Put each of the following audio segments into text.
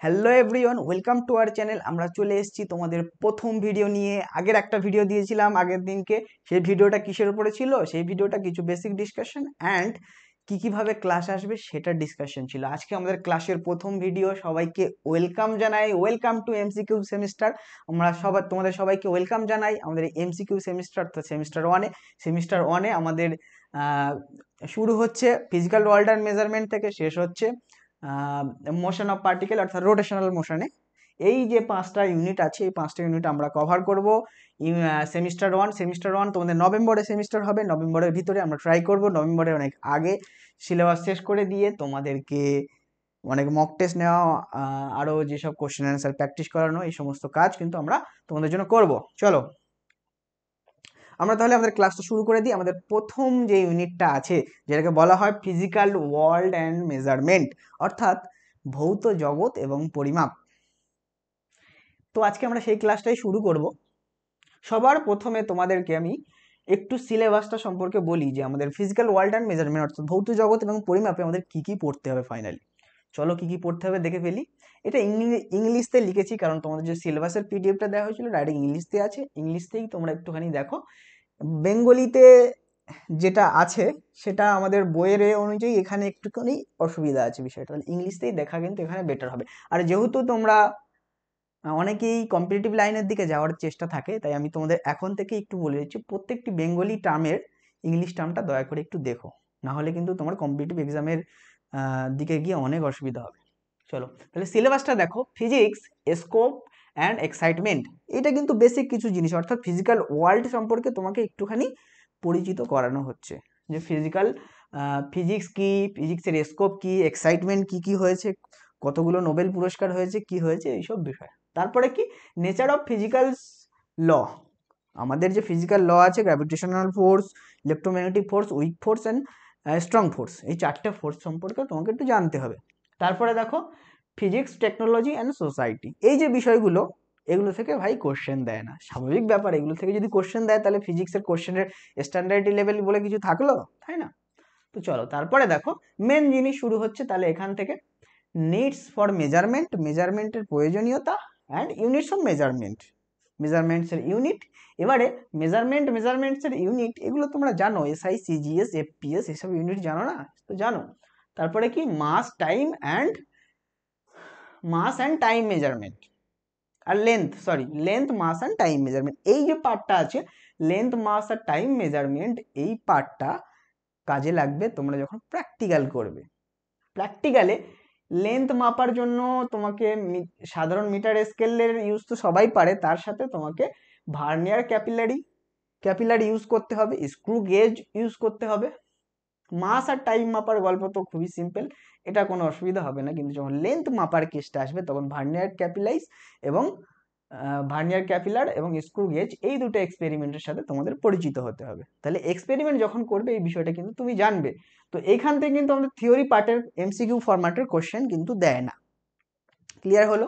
Hello everyone, welcome to our channel. আমরা চলে এসেছি তোমাদের প্রথম ভিডিও নিয়ে। আগের একটা ভিডিও দিয়েছিলাম আগের দিনকে। সেই ভিডিওটা কিসের উপরে ছিল? সেই ভিডিওটা কিছু বেসিক ডিসকাশন অ্যান্ড কিভাবে ক্লাস আসবে সেটা ডিসকাশন ছিল। আজকে আমাদের ক্লাসের প্রথম ভিডিও। সবাইকে ওয়েলকাম জানাই, ওয়েলকাম টু এমসিকিউ সেমিস্টার। আমরা সবাই তোমাদের সবাইকে ওয়েলকাম জানাই আমাদের এমসিকিউ সেমিস্টার। তো সেমিস্টার ওয়ানে আমাদের শুরু হচ্ছে ফিজিক্যাল ওয়ার্ল্ড অ্যান্ড মেজারমেন্ট থেকে, শেষ হচ্ছে মোশন অফ পার্টিকেল অর্থাৎ রোটেশনাল মোশনে। এই যে 5টা ইউনিট আছে, এই 5টা ইউনিট আমরা কভার করব। সেমিস্টার ওয়ান তোমাদের নভেম্বরে সেমিস্টার হবে। নভেম্বরের ভিতরে আমরা ট্রাই করব নভেম্বরের অনেক আগে সিলেবাস শেষ করে দিয়ে তোমাদেরকে অনেক মক টেস্ট নেওয়া, আরও যেসব কোশ্চেন অ্যান্সার প্র্যাকটিস করানো, এই সমস্ত কাজ কিন্তু আমরা তোমাদের জন্য করব। চলো আমরা তাহলে আমাদের ক্লাসটা শুরু করে দিই। আমাদের প্রথম যে ইউনিটটা আছে, যেটাকে বলা হয় ফিজিক্যাল ওয়ার্ল্ড অ্যান্ড মেজারমেন্ট, অর্থাৎ ভৌত জগৎ এবং পরিমাপ। তো আজকে আমরা সেই ক্লাসটাই শুরু করব। সবার প্রথমে তোমাদেরকে আমি একটু সিলেবাসটা সম্পর্কে বলি, যে আমাদের ফিজিক্যাল ওয়ার্ল্ড অ্যান্ড মেজারমেন্ট অর্থাৎ ভৌত জগৎ এবং পরিমাপে আমাদের কি পড়তে হবে ফাইনালি। চলো কি পড়তে হবে দেখে ফেলি। এটা ইংলিশতে লিখেছি, কারণ তোমাদের যে সিলেবাসের পিডিএফটা দেওয়া হয়েছিল ডাইরেক্ট ইংলিশতে আছে। ইংলিশতেই তোমরা একটুখানি দেখো। বেঙ্গলিতে যেটা আছে সেটা আমাদের বইয়ের অনুযায়ী এখানে একটুখানি অসুবিধা আছে বিষয়টা, তাহলে ইংলিশতেই দেখা কিন্তু এখানে বেটার হবে। আর যেহেতু তোমরা অনেকেই কম্পিটিটিভ লাইনের দিকে যাওয়ার চেষ্টা থাকে, তাই আমি তোমাদের এখন থেকে একটু বলে দিচ্ছি, প্রত্যেকটি বেঙ্গলি টার্মের ইংলিশ টার্মটা দয়া করে একটু দেখো, না হলে কিন্তু তোমার কম্পিটিটিভ এক্সামের দিকে গিয়ে অনেক অসুবিধা হবে। চলো তাহলে সিলেবাসটা দেখো। ফিজিক্স, স্কোপ অ্যান্ড এক্সাইটমেন্ট, এটা কিন্তু বেসিক কিছু জিনিস, অর্থাৎ ফিজিক্যাল ওয়ার্ল্ড সম্পর্কে তোমাকে একটুখানি পরিচিত করানো হচ্ছে, যে ফিজিক্স কি, ফিজিক্সের স্কোপ কি, এক্সাইটমেন্ট কি হয়েছে, কতগুলো নোবেল পুরস্কার হয়েছে, কি হয়েছে, এইসব বিষয়। তারপরে কি নেচার অফ ফিজিক্যাল ল, আমাদের যে ফিজিক্যাল ল আছে, gravitational force, electromagnetic force, week force and strong force, এই 4টে ফোর্স সম্পর্কে তোমাকে একটু জানতে হবে। তারপরে দেখো ফিজিক্স, টেকনোলজি অ্যান্ড সোসাইটি, এই যে বিষয়গুলো, এগুলো থেকে ভাই কোশ্চেন দেয় না, স্বাভাবিক ব্যাপার। এগুলো থেকে যদি কোশ্চেন দেয় তাহলে ফিজিক্সের কোশ্চেনের স্ট্যান্ডার্ড লেভেল বলে কিছু থাকলো, তাই না? তো চলো তারপরে দেখো মেন জিনিস শুরু হচ্ছে তাহলে এখান থেকে। নিডস ফর মেজারমেন্ট, মেজারমেন্টের প্রয়োজনীয়তা অ্যান্ড ইউনিটস অফ মেজারমেন্ট, মেজারমেন্টসের ইউনিট। এবারে মেজারমেন্টসের ইউনিট এগুলো তোমরা জানো, এসআই, সিজিএস, এফপিএস, এসব ইউনিট জানো না? তো জানো। তারপরে কি মাস অ্যান্ড টাইম মেজারমেন্ট, আর length, mass and time measurement, এই যে পার্টটা আছে লেন্থ, মাস আর টাইম মেজারমেন্ট, এই পার্টটা কাজে লাগবে তোমরা যখন প্র্যাকটিক্যাল করবে। প্র্যাকটিক্যালে লেন্থ মাপার জন্য তোমাকে সাধারণ মিটার স্কেলের ইউজ তো সবাই পারে, তার সাথে তোমাকে ভার্নিয়ার ক্যাপিলারি ইউজ করতে হবে, স্ক্রু গেজ ইউজ করতে হবে। মাস আর টাইম মাপার গল্প তো খুবই সিম্পল, এটা কোনো অসুবিধা হবে না। কিন্তু যখন লেন্থ মাপার কেসটা আসবে তখন ভার্নিয়ার ক্যাপিলার এবং স্ক্রু গেজ, এই দুটো এক্সপেরিমেন্টের সাথে তোমাদের পরিচিত হতে হবে। তাহলে এক্সপেরিমেন্ট যখন করবে এই বিষয়টা কিন্তু তুমি জানবে। তো এইখান থেকে কিন্তু আমাদের থিওরি পার্টের এমসিকিউ ফরম্যাটের কোশ্চেন কিন্তু দেয় না। ক্লিয়ার হলো?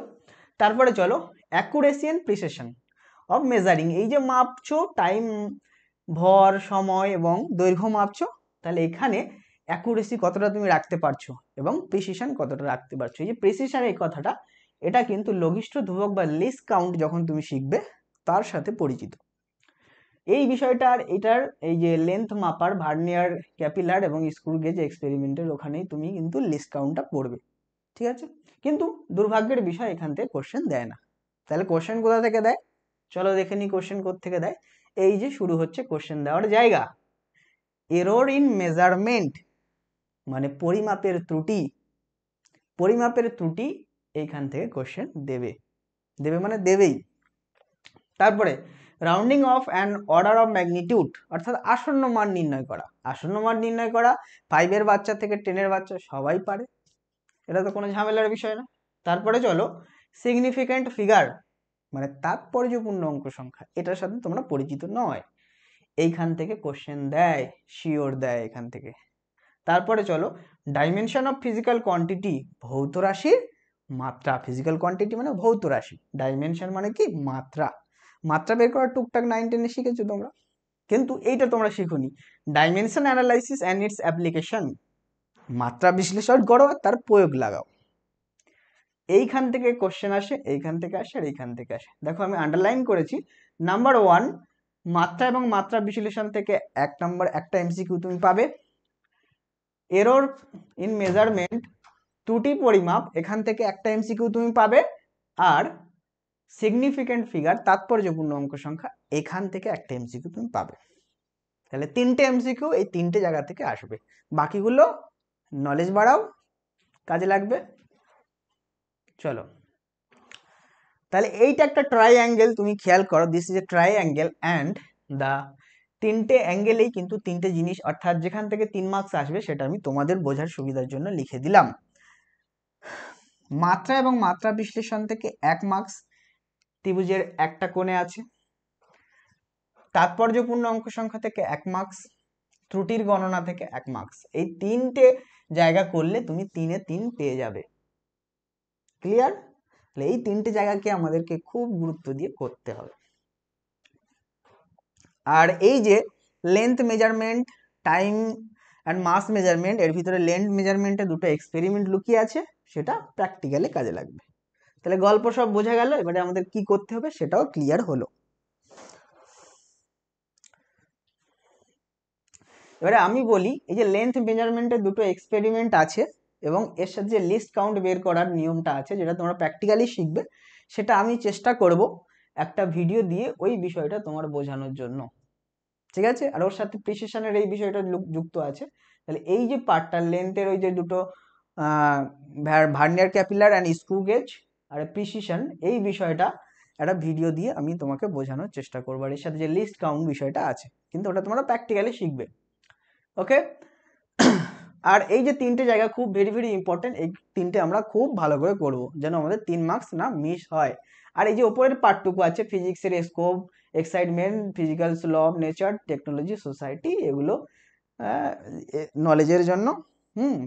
তারপরে চলো accuracy and precision of measuring, এই যে মাপছো টাইম, ভর, সময় এবং দৈর্ঘ্য মাপছো, তাহলে এখানে অ্যাকুরেসি কতটা তুমি রাখতে পারছো এবং প্রিসিশন কতটা রাখতে পারছো। এই যে প্রিসিশন, এই কথাটা এটা কিন্তু লঘিষ্ঠ ধ্রুবক বা লিস্ট কাউন্ট যখন তুমি শিখবে তার সাথে পরিচিত। এই বিষয়টার এটার এই যে লেন্থ মাপার ভার্নিয়ার ক্যাপিলার এবং স্ক্রু গেজ এক্সপেরিমেন্টের ওখানেই তুমি কিন্তু লিস্ট কাউন্টটা পড়বে, ঠিক আছে? কিন্তু দুর্ভাগ্যের বিষয় এখান থেকে কোশ্চেন দেয় না। তাহলে কোশ্চেন কোথা থেকে দেয়? চলো দেখে নি কোশ্চেন কোথা থেকে দেয়। এই যে শুরু হচ্ছে কোশ্চেন দেওয়ার জায়গা, এরর ইন মেজারমেন্ট, মানে পরিমাপের ত্রুটি এইখান থেকে কোশ্চেন দেবে মানে দেবেই। তারপরে rounding of and order of magnitude, অর্থাৎ আসন্ন মান নির্ণয় করা 5-এর বাচ্চা থেকে 10-এর বাচ্চা সবাই পারে, এটা তো কোনো ঝামেলার বিষয় না। তারপরে চলো সিগনিফিক্যান্ট ফিগার, মানে তাৎপর্যপূর্ণ অঙ্ক সংখ্যা, এটার সাথে তোমরা পরিচিত নয়, এইখান থেকে কোশ্চেন দেয়, শিওর দেয় এখান থেকে। তারপরে চলো ডাইমেনশন অফ ফিজিক্যাল কোয়ান্টিটি, ভৌত রাশির মাত্রা, ফিজিক্যাল কোয়ান্টিটি মানে ভৌত রাশি, ডাইমেনশন মানে কি মাত্রা বের করার টুকটাক 9-10-এ শিখেছো তোমরা, কিন্তু এইটা তোমরা শিখোনি। Dimension analysis and its application, মাত্রা বিশ্লেষণ করো তার প্রয়োগ লাগাও। এইখান থেকে কোশ্চেন আসে, এইখান থেকে আসে, আর এইখান থেকে আসে। দেখো আমি আন্ডারলাইন করেছি। নাম্বার 1, মাত্রা এবং মাত্রা বিশ্লেষণ থেকে 1 নম্বর একটা এমসিকিউ তুমি পাবে। এরর ইন মেজারমেন্ট, ত্রুটি পরিমাপ, এখান থেকে একটা এমসিকিউ তুমি পাবে। আর সিগনিফিক্যান্ট ফিগার, তাৎপর্যপূর্ণ অঙ্ক সংখ্যা, এখান থেকে একটা এমসিকিউ তুমি পাবে। তাহলে 3টে এমসিকিউ এই 3টে জায়গা থেকে আসবে। বাকিগুলো নলেজ বাড়াও, কাজে লাগবে। চলো, তাহলে এইটা একটা ট্রাইঅ্যাঙ্গেল, তুমি খেয়াল করো, this is a triangle and the 3টে অ্যাঙ্গেলেই কিন্তু 3টে জিনিস, অর্থাৎ যেখান থেকে 3 মার্কস আসবে সেটা আমি তোমাদের বোঝার সুবিধার জন্য লিখে দিলাম। মাত্রা এবং মাত্রা বিশ্লেষণ থেকে 1 মার্কস, ত্রিভুজের একটা কোণে আছে। তাৎপর্যপূর্ণ অঙ্ক সংখ্যা থেকে 1 মার্কস, ত্রুটির গণনা থেকে 1 মার্কস। এই 3টে জায়গা করলে তুমি 3-এ 3 পেয়ে যাবে। ক্লিয়ার? তাহলে এই 3টে জায়গাকে আমাদেরকে খুব গুরুত্ব দিয়ে করতে হবে। আর এই যে length measurement, time and mass measurement, এর ভিতরে লেন্থ মেজারমেন্টে দুটো এক্সপেরিমেন্ট লুকিয়ে আছে, সেটা প্র্যাকটিক্যালি কাজে লাগবে। তাহলে গল্প সব বোঝা গেল, এবারে আমাদের কি করতে হবে সেটাও ক্লিয়ার হলো। এবারে আমি বলি, এই যে লেন্থ মেজারমেন্টের দুটো এক্সপেরিমেন্ট আছে এবং এর সাথে যে লিস্ট কাউন্ট বের করার নিয়মটা আছে, যেটা তোমরা প্র্যাকটিক্যালি শিখবে, সেটা আমি চেষ্টা করব একটা ভিডিও দিয়ে ওই বিষয়টা তোমার বোঝানোর জন্য। ঠিক আছে? আর ওর সাথে প্রিসিশনের এই বিষয়টা যুক্ত আছে। তাহলে এই যে পার্টটা, লেন্থের ওই যে দুটো vernier caliper and screw gauge আর প্রিসিশন, এই বিষয়টা একটা ভিডিও দিয়ে আমি তোমাকে বোঝানোর চেষ্টা করবো। আর এর সাথে যে লিস্ট কাউন্ট বিষয়টা আছে, কিন্তু ওটা তোমরা প্র্যাকটিক্যালি শিখবে। ওকে? আর এই যে 3টে জায়গা খুব ভেরি ভেরি ইম্পর্টেন্ট, এই 3টে আমরা খুব ভালো করে করব, যেন আমাদের 3 মার্কস না মিস হয়। আর এই যে উপরের পার্টটুকু আছে, ফিজিক্সের scope, excitement, physical law of nature, technology, society, এগুলো নলেজের জন্য।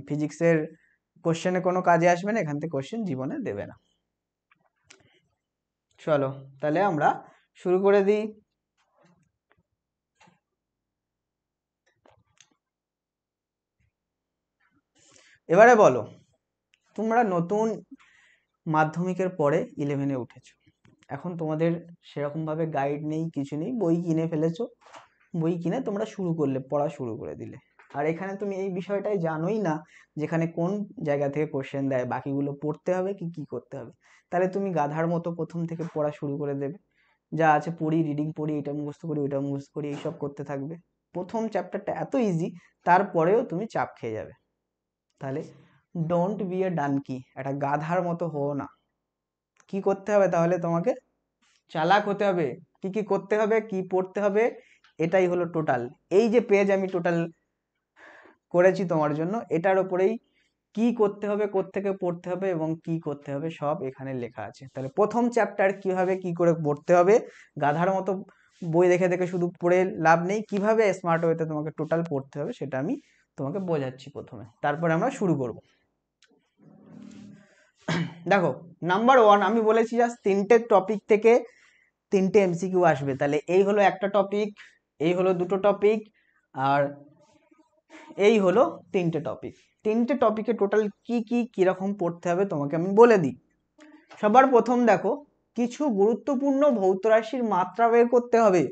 ফিজিক্সের কোশ্চেনে কোনো কাজে আসবে না, এখান থেকে কোশ্চেন জীবনে দেবে না। চলো তাহলে আমরা শুরু করে দিই। এবারে বলো, তোমরা নতুন মাধ্যমিকের পরে 11-এ উঠেছো, এখন তোমাদের সেরকমভাবে গাইড নেই, কিছু নেই, বই কিনে ফেলেছো, বই কিনে তোমরা শুরু করলে, পড়া শুরু করে দিলে। আর এখানে তুমি এই বিষয়টাই জানোই না যেখানে কোন জায়গা থেকে কোশ্চেন দেয়, বাকিগুলো পড়তে হবে কি কি করতে হবে। তাহলে তুমি গাধার মতো প্রথম থেকে পড়া শুরু করে দেবে, যা আছে পড়ি, রিডিং পড়ি, এটা মুখস্থ করি, ওইটা মুখস্থ করি, এইসব করতে থাকবে। প্রথম চ্যাপ্টারটা এত ইজি, তারপরেও তুমি চাপ খেয়ে যাবে। তাহলে ডোন্ট বি এ ডানকি, একটা গাধার মতো হো না। কি করতে হবে তাহলে? তোমাকে চালাক হতে হবে। কি কি করতে হবে, কি পড়তে হবে, এটাই হলো টোটাল। এই যে পেজ আমি টোটাল করেছি তোমার জন্য, এটার উপরেই কি করতে হবে, কোত্থেকে পড়তে হবে এবং কি করতে হবে সব এখানে লেখা আছে। তাহলে প্রথম চ্যাপ্টার কিভাবে কি করে পড়তে হবে, গাধার মতো বই দেখে দেখে শুধু পড়ে লাভ নেই, কিভাবে স্মার্ট ওয়েতে তোমাকে টোটাল পড়তে হবে সেটা আমি তোমাকে বোঝাচ্ছি প্রথমে, তারপরে আমরা শুরু করব। দেখো, নাম্বার 1 আমি বলেছি জাস্ট 3টে টপিক থেকে 3টে এমসিকিউ আসবে। তাহলে এই হলো একটা টপিক, এই হলো দুটো টপিক, আর এই হলো 3টে টপিক। 3টে টপিকে টোটাল কি কি কিরকম পড়তে হবে তোমাকে আমি বলে দিই। সবার প্রথম দেখো, কিছু গুরুত্বপূর্ণ ভৌত রাশির মাত্রা বের করতে হবে।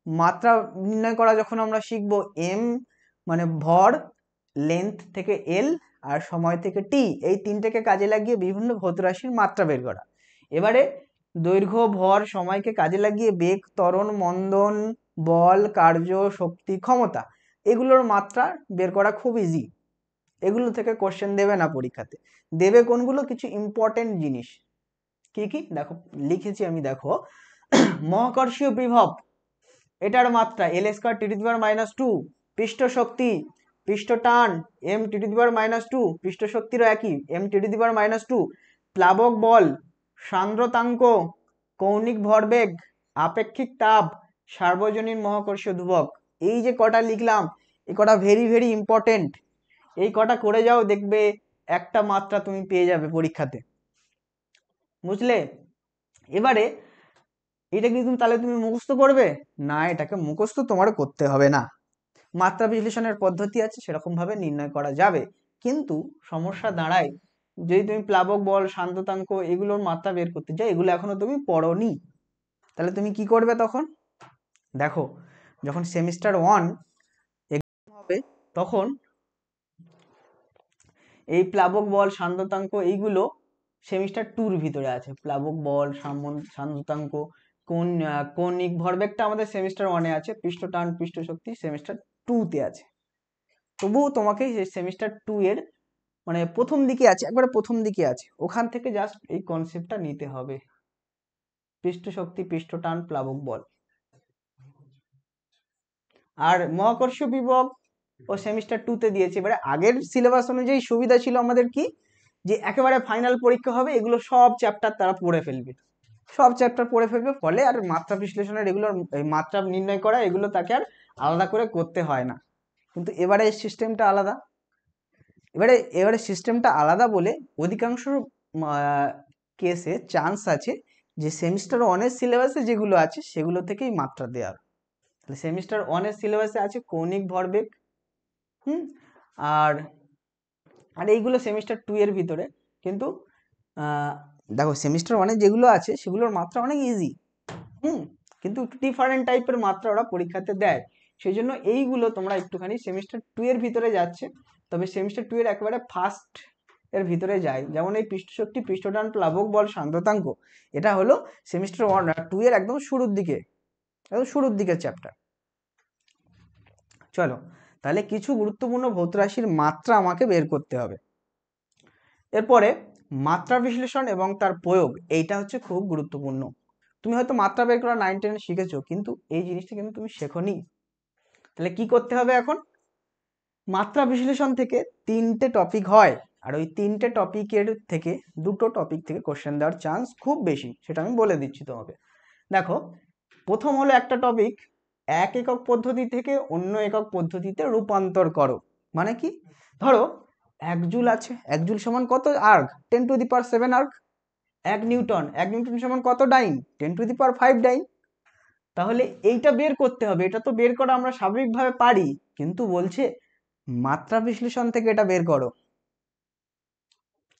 মাত্রা নির্ণয় করা যখন আমরা শিখবো, এম মানে ভর, লেন্থ থেকে এল, আর সময় থেকে টি, এই 3টেকে কাজে লাগিয়ে বিভিন্ন ভৌত রাশির মাত্রা বের করা। এবারে দৈর্ঘ্য, ভর, সময়কে কাজে লাগিয়ে বেগ, ত্বরণ, মন্দন, বল, কার্য, শক্তি, ক্ষমতা, এগুলোর মাত্রা বের করা খুব ইজি। এগুলো থেকে কোশ্চেন দেবে না পরীক্ষাতে, দেবে কোনগুলো, কিছু ইম্পর্টেন্ট জিনিস। কি কি দেখো লিখেছি আমি, দেখো মহাকর্ষীয় বিভব, এটার মাত্রা L²10⁻², পৃষ্ঠ শক্তি, পৃষ্ঠ টান M10⁻², পৃষ্ঠ শক্তিরও একই M10⁻², প্লাবক বল, সান্দ্রতাঙ্ক, কৌণিক ভরবেগ, আপেক্ষিক তাপ, সার্বজনীন মহাকর্ষীয় ধ্রুবক। এই যে কটা লিখলাম, এই কটা ভেরি ভেরি ইম্পর্টেন্ট। এই কটা করে যাও, দেখবে একটা মাত্রা তুমি পেয়ে যাবে পরীক্ষাতে। বুঝলে? এবারে এটা কি তাহলে তুমি মুখস্থ করবে না? এটাকে মুখস্থ তোমার করতে হবে না। মাত্রা বিশ্লেষণের পদ্ধতি আছে, সেরকম ভাবে নির্ণয় করা যাবে, কিন্তু সমস্যা দাঁড়ায় যদি তুমি প্লাবক বল, শান্ততাঙ্ক এগুলোর মাত্রা বের করতে চাও, এগুলো এখনো তুমি পড়োনি, তাহলে তুমি কি করবে তখন? দেখো, যখন সেমিস্টার 1 এক্সাম হবে তখন এই প্লাবক বল, শান্ততাঙ্ক এইগুলো সেমিস্টার 2 এর ভিতরে আছে। প্লাবক বল, শান্ততাঙ্ক, কৌণিক ভরবেগটা আমাদের সেমিস্টার 1 এ আছে, পৃষ্ঠটান, পৃষ্ঠশক্তি সেমিস্টার 2 তে আছে। তবুও তোমাকে সেমিস্টার 2 এর মানে প্রথম দিকে আছে, একবারে প্রথম দিকে আছে, ওখান থেকে জাস্ট এই কনসেপ্টটা নিতে হবে, পৃষ্ঠশক্তি, পৃষ্ঠটান, প্লাবক বল। আর মহাকর্ষীয় বিভব ও সেমিস্টার 2 তে দিয়েছে। এবারে আগের সিলেবাস অনুযায়ী সুবিধা ছিল আমাদের কি, যে একেবারে ফাইনাল পরীক্ষা হবে, এগুলো সব চ্যাপ্টার তারা পড়ে ফেলবে, সব চ্যাপ্টার পড়ে ফেলবে, ফলে আর মাত্রা বিশ্লেষণের এগুলোর মাত্রা নির্ণয় করা এগুলো তাকে আর আলাদা করে করতে হয় না। কিন্তু এবারে সিস্টেমটা আলাদা। এবারে সিস্টেমটা আলাদা বলে অধিকাংশ কেসে চান্স আছে যে সেমিস্টার 1 এর সিলেবাসে যেগুলো আছে সেগুলো থেকেই মাত্রা দেওয়ার। তাহলে সেমিস্টার 1 এর সিলেবাসে আছে কৌণিক ভরবেগ, আর এইগুলো সেমিস্টার 2 এর ভিতরে। কিন্তু দেখো সেমিস্টার 1 এ যেগুলো আছে সেগুলোর মাত্রা অনেক ইজি, কিন্তু একটু ডিফারেন্ট টাইপের মাত্রা ওরা পরীক্ষাতে দেয়, সেই জন্য এইগুলো তোমরা একটুখানি সেমিস্টার 2 এর ভিতরে যাচ্ছে। তবে সেমিস্টার 2 এর একেবারে ফার্স্ট এর ভিতরে যায়, যেমন এই পৃষ্ঠশক্তি, পৃষ্ঠটান, প্লাবক বল, শান্ততাঙ্ক, এটা হলো সেমিস্টার 2 এর একদম শুরুর দিকের চ্যাপ্টার। চলো, তাহলে কিছু গুরুত্বপূর্ণ ভৌত রাশির মাত্রা আমাকে বের করতে হবে। এরপরে মাত্রা বিশ্লেষণ এবং তার প্রয়োগ, এইটা হচ্ছে খুব গুরুত্বপূর্ণ। তুমি হয়তো মাত্রা বের করা 9, 10 শিখেছো, কিন্তু এই জিনিসটা কিন্তু তুমি শেখোনি। তাহলে কি করতে হবে এখন? মাত্রা বিশ্লেষণ থেকে 3টে টপিক হয়, আর ওই 3টে টপিকের থেকে 2টো টপিক থেকে কোশ্চেন দেওয়ার চান্স খুব বেশি, সেটা আমি বলে দিচ্ছি তোমাকে। দেখো, প্রথম হলো একটা টপিক, এক একক পদ্ধতি থেকে অন্য একক পদ্ধতিতে রূপান্তর করো। মানে কি? ধরো 1 জুল আছে, 1 জুল সমান কত আর্গ? 10⁻7 আর্গ। 1 নিউটন সমান কত ডাইন? 10⁵ ডাইন। তাহলে এইটা বের করতে হবে, এটা তো বের করা আমরা স্বাভাবিকভাবে পারি, কিন্তু বলছে মাত্রা বিশ্লেষণ থেকে এটা বের করো।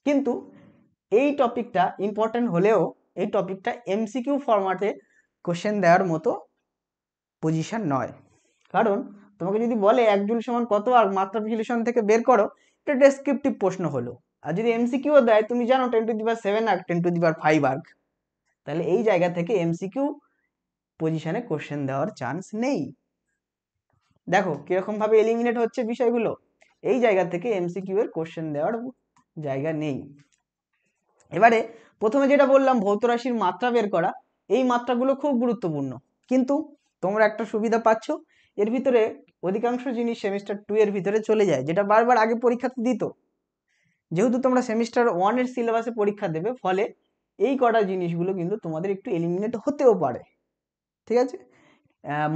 কিন্তু এই টপিকটা ইম্পর্টেন্ট হলেও এই টপিকটা এমসিকিউ ফরম্যাটে কোশ্চেন দেওয়ার মতো পজিশন নয়। কারণ তোমাকে যদি বলে 1 জুল সমান কত আর মাত্রা বিশ্লেষণ থেকে বের করো, এটা ডেসক্রিপটিভ প্রশ্ন হলো। আর যদি এমসিকিউ দেয়, তুমি জানো 10⁻7 আর্গ, 10⁵ আর্গ, তাহলে এই জায়গা থেকে এমসিকিউ পজিশনে কোশ্চেন দেওয়ার চান্স নেই। দেখো কিরকম ভাবে এলিমিনেট হচ্ছে বিষয়গুলো, এই জায়গা থেকে এমসিকিউ এর কোশ্চেন দেওয়ার জায়গা নেই। এবারে প্রথমে যেটা বললাম ভৌত রাশির মাত্রা বের করা, এই মাত্রাগুলো খুব গুরুত্বপূর্ণ, কিন্তু তোমরা একটা সুবিধা পাচ্ছ, এর ভিতরে অধিকাংশ জিনিস সেমিস্টার 2 এর ভিতরে চলে যায়, যেটা বারবার আগে পরীক্ষাতে দিত। যেহেতু তোমরা সেমিস্টার 1 এর সিলেবাসে পরীক্ষা দেবে, ফলে এই কটা জিনিসগুলো কিন্তু তোমাদের একটু এলিমিনেট হতেও পারে। ঠিক আছে?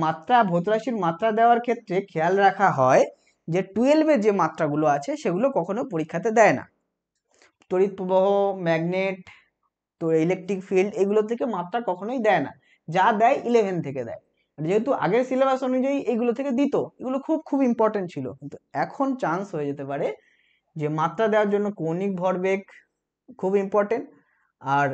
মাত্রা, ভৌত রাশির মাত্রা দেওয়ার ক্ষেত্রে খেয়াল রাখা হয় যে 12-এ যে মাত্রাগুলো আছে সেগুলো কখনো পরীক্ষাতে দেয় না। তড়িৎ প্রবাহ, ম্যাগনেট, তো ইলেকট্রিক ফিল্ড, এগুলো থেকে মাত্রা কখনোই দেয় না, যা দেয় 11 থেকে দেয়। যেহেতু আগের সিলেবাস অনুযায়ী এগুলো থেকে দিত, এগুলো খুব খুব ইম্পর্টেন্ট ছিল, কিন্তু এখন চান্স হয়ে যেতে পারে যে মাত্রা দেওয়ার জন্য কৌণিক ভরবেগ খুব ইম্পর্টেন্ট, আর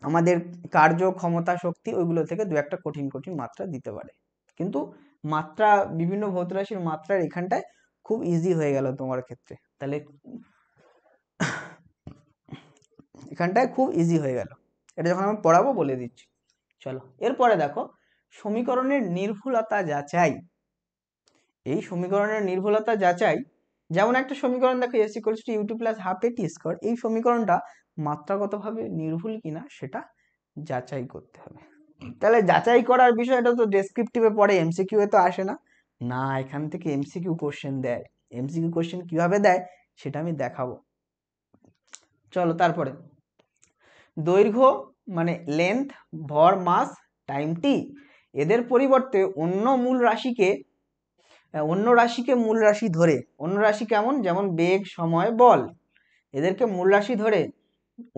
আমাদের কার্য, ক্ষমতা, শক্তি, ওইগুলো থেকে 2-একটা কঠিন কঠিন মাত্রা দিতে পারে। কিন্তু মাত্রা, বিভিন্ন ভৌত রাশির মাত্রার এখানটায় খুব ইজি হয়ে গেল তোমার ক্ষেত্রে, তাহলে এখানটায় খুব ইজি হয়ে গেল, এটা যখন আমি পড়াবো বলে দিচ্ছি। চলো, এরপরে দেখো সমীকরণের নির্ভুলতা যাচাই। এই সমীকরণের নির্ভুলতা যাচাই, যেমন একটা সমীকরণ দেখো s = u2 + ½ at², এই সমীকরণটা মাত্রাগতভাবে নির্ভুল কিনা সেটা যাচাই করতে হবে। তাহলে যাচাই করার বিষয়টা তো ডেসক্রিপটিভে পড়ে, এমসিকিউ এ তো আসে না। না, এখান থেকে এমসিকিউ কোশ্চেন দেয়। এমসিকিউ কোশ্চেন কিভাবে দেয় সেটা আমি দেখাবো। চলো, তারপরে দৈর্ঘ্য মানে লেন্থ, ভর, মাস, টাইম টি, এদের পরিবর্তে অন্য রাশিকে মূল রাশি ধরে, অন্য রাশি কেমন, যেমন বেগ, সময়, বল, এদেরকে মূল রাশি ধরে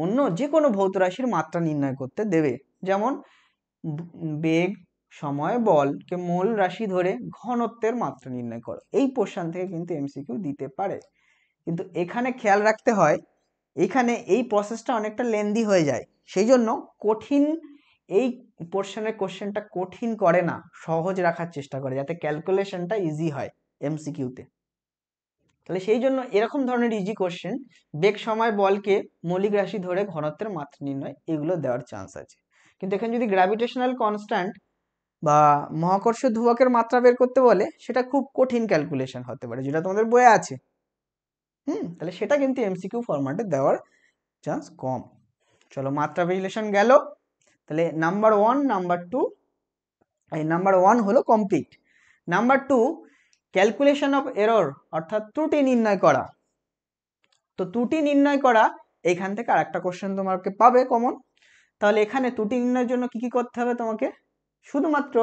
অন্য যে কোনো ভৌত রাশির মাত্রা নির্ণয় করতে দেবে। যেমন বেগ, সময়, বলকে মূল রাশি ধরে ঘনত্বের মাত্রা নির্ণয় করো। এই পোর্শন থেকে কিন্তু এমসিকিউ দিতে পারে, কিন্তু এখানে খেয়াল রাখতে হয় এইখানে এই প্রসেসটা অনেকটা লেন্দি হয়ে যায়, সেই জন্য কঠিন এই পোর্শনের কোশ্চেনটা কঠিন করে না, সহজ রাখার চেষ্টা করে যাতে ক্যালকুলেশনটা ইজি হয় এমসিকিউতে। তাহলে সেই জন্য এরকম ধরনের ইজি কোশ্চেন, বেগ, সময়, বলকে মৌলিক রাশি ধরে ঘনত্বের মাত্রা নির্ণয়, এগুলো দেওয়ার চান্স আছে। কিন্তু এখানে যদি গ্র্যাভিটেশনাল কনস্ট্যান্ট বা মহাকর্ষ ধ্রুবকের মাত্রা বের করতে বলে, সেটা খুব কঠিন ক্যালকুলেশন হতে পারে, যেটা তোমাদের বইয়ে আছে। তাহলে সেটা কিন্তু এমসিকিউ ফরম্যাটে দেওয়ার চান্স কম। চলো, মাত্রা বিশ্লেষণ গেল। তাহলে নাম্বার 1, নাম্বার 2, এই নাম্বার 1 হলো complete. Number 2, calculation of error, অর্থাৎ ত্রুটি নির্ণয় করা। তো ত্রুটি নির্ণয় করা, এখান থেকে আরেকটা কোশ্চেন তোমাকে পাবে কমন। তাহলে এখানে ত্রুটি নির্ণয়ের জন্য কি কি করতে হবে তোমাকে? শুধুমাত্র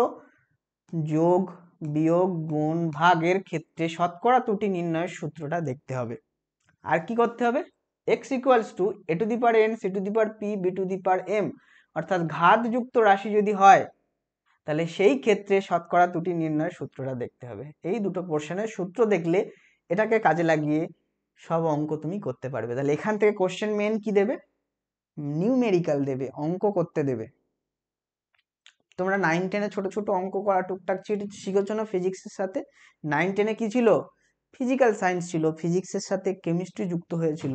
যোগ, বিয়োগ, গুণ, ভাগের ক্ষেত্রে শতকরা ত্রুটি নির্ণয়ের সূত্রটা দেখতে হবে। আর কি করতে হবে? x equals to a two the power n c two the power p b two the power m, অর্থাৎ ঘাতযুক্ত রাশি যদি হয়, তাহলে সেই ক্ষেত্রে শতকরা ত্রুটি নির্ণয়ের সূত্রটা দেখতে হবে। এই দুটো পোর্শনের সূত্র দেখলে এটাকে কাজে লাগিয়ে সব অঙ্ক তুমি করতে পারবে। তাহলে এখান থেকে কোশ্চেন মেন কি দেবে? নিউমেরিক্যাল দেবে, অঙ্ক করতে দেবে। তোমরা 9-10-এ ছোট ছোট অঙ্ক করা টুকটাক শিখেছো না ফিজিক্সের সাথে? 9-10-এ কি ছিল? ফিজিক্যাল সায়েন্স ছিল, ফিজিক্সের সাথে কেমিস্ট্রি যুক্ত হয়েছিল।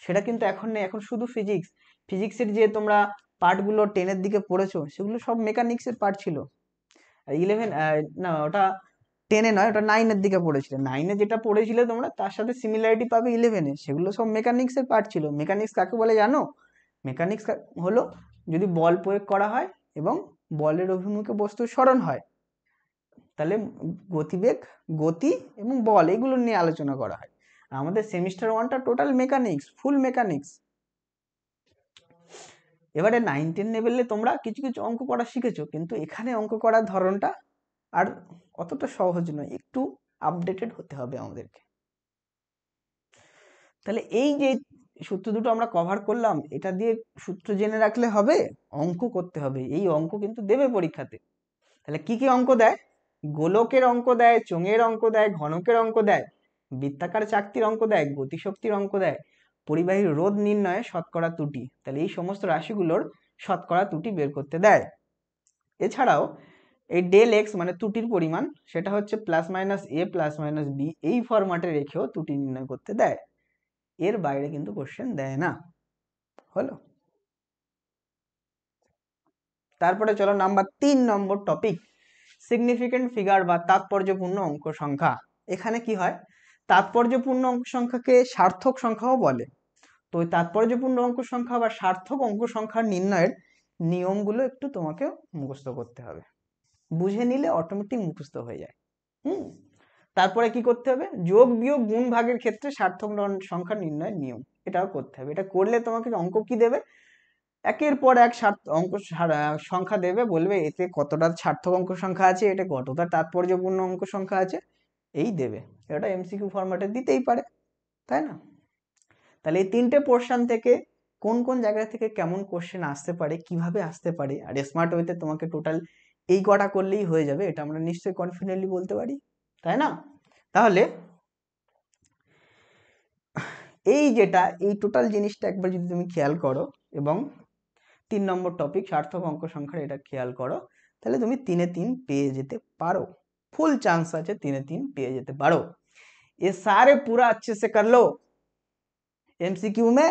সেটা কিন্তু এখন নেই, এখন শুধু ফিজিক্স। ফিজিক্সের যে তোমরা পার্টগুলো 10-এর দিকে পড়েছো, সেগুলো সব মেকানিক্সের পার্ট ছিল। 11 না, ওটা 10-এ নয়, ওটা 9-এর দিকে পড়েছিল। 9-এ যেটা পড়েছিলে তোমরা, তার সাথে সিমিলারিটি পাবে 11-এ। সেগুলো সব মেকানিক্সের পার্ট ছিল। মেকানিক্স কাকে বলে জানো? মেকানিক্স হলো যদি বল প্রয়োগ করা হয় এবং বলের অভিমুখে বস্তু সরণ হয়, তাহলে গতিবেগ, গতি এবং বল, এগুলো নিয়ে আলোচনা করা হয়। আমাদের সেমিস্টার 1টা টোটাল মেকানিক্স, ফুল মেকানিক্স। এবারে 9-10 লেভেলে তোমরা কিছু কিছু অঙ্ক করা শিখেছো, কিন্তু এখানে অঙ্ক করার ধরনটা আর অতটা সহজ নয়, একটু আপডেটেড হতে হবে আমাদেরকে। তাহলে এই যে সূত্র দুটো আমরা কভার করলাম, এটা দিয়ে সূত্র জেনে রাখলে হবে? অঙ্ক করতে হবে। এই অঙ্ক কিন্তু দেবে পরীক্ষাতে। তাহলে কি কি অঙ্ক দেয়? গোলকের অঙ্ক দেয়, চোঙের অঙ্ক দেয়, ঘনকের অঙ্ক দেয়, বৃত্তাকার চাকতির অঙ্ক দেয়, গতিশক্তির অঙ্ক দেয়, পরিবাহী রোধ নির্ণয়ে শতকরা ত্রুটি। তাহলে এই সমস্ত রাশিগুলোর শতকরা ত্রুটি বের করতে দেয়। এছাড়াও এই ডেল এক্স মানে ত্রুটির পরিমাণ, সেটা হচ্ছে প্লাস মাইনাস এ প্লাস মাইনাস বি, এই ফরম্যাটে রেখেও ত্রুটি নির্ণয় করতে দেয়। এর বাইরে কিন্তু কোশ্চেন দেয় না। হলো? তারপরে চলো নাম্বার 3 নম্বর টপিক, সিগনিফিকেন্ট ফিগার বা তাৎপর্যপূর্ণ অঙ্ক সংখ্যা। এখানে কি হয়? তাৎপর্যপূর্ণ অঙ্ক সংখ্যাকে সার্থক সংখ্যাও বলে। তো ওই তাৎপর্যপূর্ণ অঙ্ক সংখ্যা বা সার্থক অঙ্ক সংখ্যার নির্ণয়ের নিয়মগুলো একটু তোমাকে মুখস্থ করতে হবে। বুঝে নিলে অটোমেটিক মুখস্থ হয়ে যায়। তারপরে কি করতে হবে? যোগ, বিয়োগ, গুণ, ভাগের ক্ষেত্রে সার্থক সংখ্যা নির্ণয়ের নিয়ম, এটাও করতে হবে। এটা করলে তোমাকে অঙ্ক কি দেবে? একের পর এক অঙ্ক সংখ্যা দেবে, বলবে এতে কতটা সার্থক অঙ্ক সংখ্যা আছে, এটা কতটা তাৎপর্যপূর্ণ অঙ্ক সংখ্যা আছে, এই দেবে। এটা এমসিকিউ ফরম্যাটে দিতেই পারে, তাই না? তাহলে এই 3টে পোর্শন থেকে কোন কোন জায়গা থেকে কেমন কোশ্চেন আসতে পারে, কিভাবে আসতে পারে, আর স্মার্ট ওয়েতে তোমাকে টোটাল এই কটা করলেই হয়ে যাবে, এটা আমরা নিশ্চয়ই কনফিডেন্টলি বলতে পারি, তাই না? তাহলে এই যেটা, এই টোটাল জিনিসটা একবার যদি তুমি খেয়াল করো এবং 3 নম্বর টপিক সার্থক অঙ্ক সংখ্যার এটা খেয়াল করো, তাহলে তুমি 3-এ 3 পেয়ে যেতে পারো। ফুল চান্স আছে 3-এ 3 পেয়ে যেতে পারো। ये सारे पूरा अच्छे से कर लो, एमसीक्यू में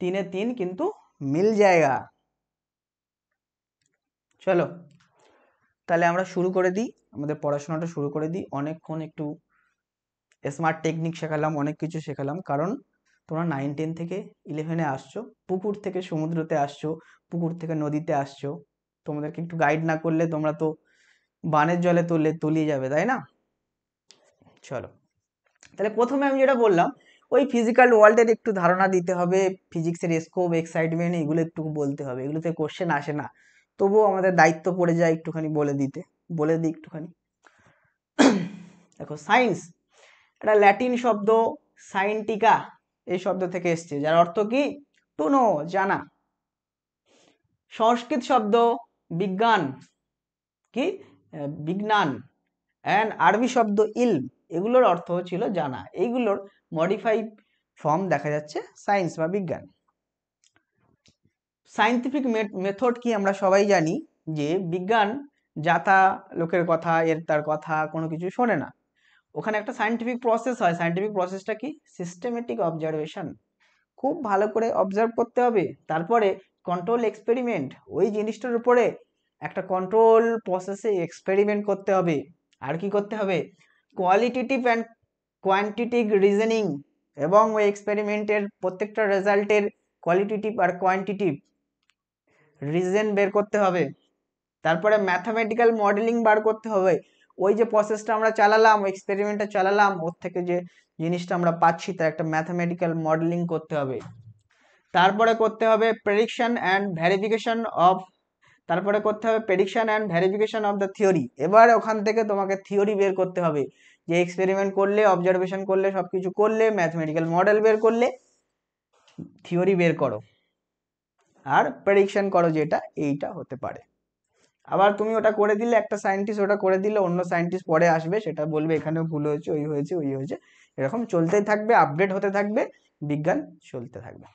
3-এ 3 কিন্তু মিল जाएगा। চলো, তাহলে আমরা শুরু করে দিই, আমাদের পড়াশোনাটা শুরু করে দিই। অনেকক্ষণ একটু স্মার্ট টেকনিক শেখালাম, অনেক কিছু শেখালাম, কারণ তোমরা 9-10 থেকে 11-এ আসছো, পুকুর থেকে সমুদ্রতে আসছো, পুকুর থেকে নদীতে আসছো, তোমাদেরকে একটু গাইড না করলে তোমরা তো বানের জলে তলিয়ে যাবে, তাই না? চলো, তাহলে প্রথমে আমি যেটা বললাম, ওই ফিজিক্যাল ওয়ার্ল্ডের একটু ধারণা দিতে হবে, ফিজিক্সের স্কোপ, এক্সাইটমেন্ট, এগুলো একটু বলতে হবে। এগুলোতে কোশ্চেন আসে না, তবুও আমাদের দায়িত্ব পড়ে যায় একটুখানি বলে দিতে। বলে দিই একটুখানি। দেখো, সায়েন্স এটা ল্যাটিন শব্দ সাইন্টিকা, এই শব্দ থেকে এসছে, যার অর্থ কি? টু নো, জানা। সংস্কৃত শব্দ বিজ্ঞান, কি? বিজ্ঞান। অ্যান্ড আরবি শব্দ ইলম, এগুলোর অর্থ ছিল জানা। এইগুলোর মডিফাই ফর্ম দেখা যাচ্ছে সায়েন্স বা বিজ্ঞান। সায়েন্টিফিক মেথড কি আমরা সবাই জানি যে বিজ্ঞান যাতা লোকের কথা এর তার কথা কোনো কিছু শোনে না, ওখানে একটা সায়েন্টিফিক প্রসেস হয়। সায়েন্টিফিক প্রসেসটা কি? সিস্টেমেটিক অবজারভেশন, খুব ভালো করে অবজার্ভ করতে হবে, তারপরে কন্ট্রোল এক্সপেরিমেন্ট, ওই জিনিসটার উপরে একটা কন্ট্রোল প্রসেসে এক্সপেরিমেন্ট করতে হবে। আর কি করতে হবে? কোয়ালিটেটিভ অ্যান্ড কোয়ান্টিটিভ রিজনিং, এবং ওই এক্সপেরিমেন্টের প্রত্যেকটা রেজাল্টের কোয়ালিটেটিভ আর কোয়ান্টিটিভ রিজন বের করতে হবে। তারপরে ম্যাথামেটিক্যাল মডেলিং বার করতে হবে, ওই যে প্রসেসটা আমরা চালালাম, এক্সপেরিমেন্টটা চালালাম, ওর থেকে যে জিনিসটা আমরা পাচ্ছি তার একটা ম্যাথামেটিক্যাল মডেলিং করতে হবে। তারপরে করতে হবে প্রেডিকশন অ্যান্ড ভেরিফিকেশন অফ, তারপরে করতে হবে prediction and verification of the theory. এবার ওখান থেকে তোমাকে থিওরি বের করতে হবে, যে এক্সপেরিমেন্ট করলে, অবজারভেশন করলে, সবকিছু করলে, ম্যাথমেটিক্যাল মডেল বের করলে, থিওরি বের করো আর প্রেডিকশন করো যেটা এইটা হতে পারে। আবার তুমি ওটা করে দিলে, একটা সায়েন্টিস্ট ওটা করে দিলে, অন্য সায়েন্টিস্ট পরে আসবে, সেটা বলবে এখানেও ভুল হয়েছে, ওই হয়েছে, ওই হয়েছে, এরকম চলতেই থাকবে, আপডেট হতে থাকবে, বিজ্ঞান চলতে থাকবে।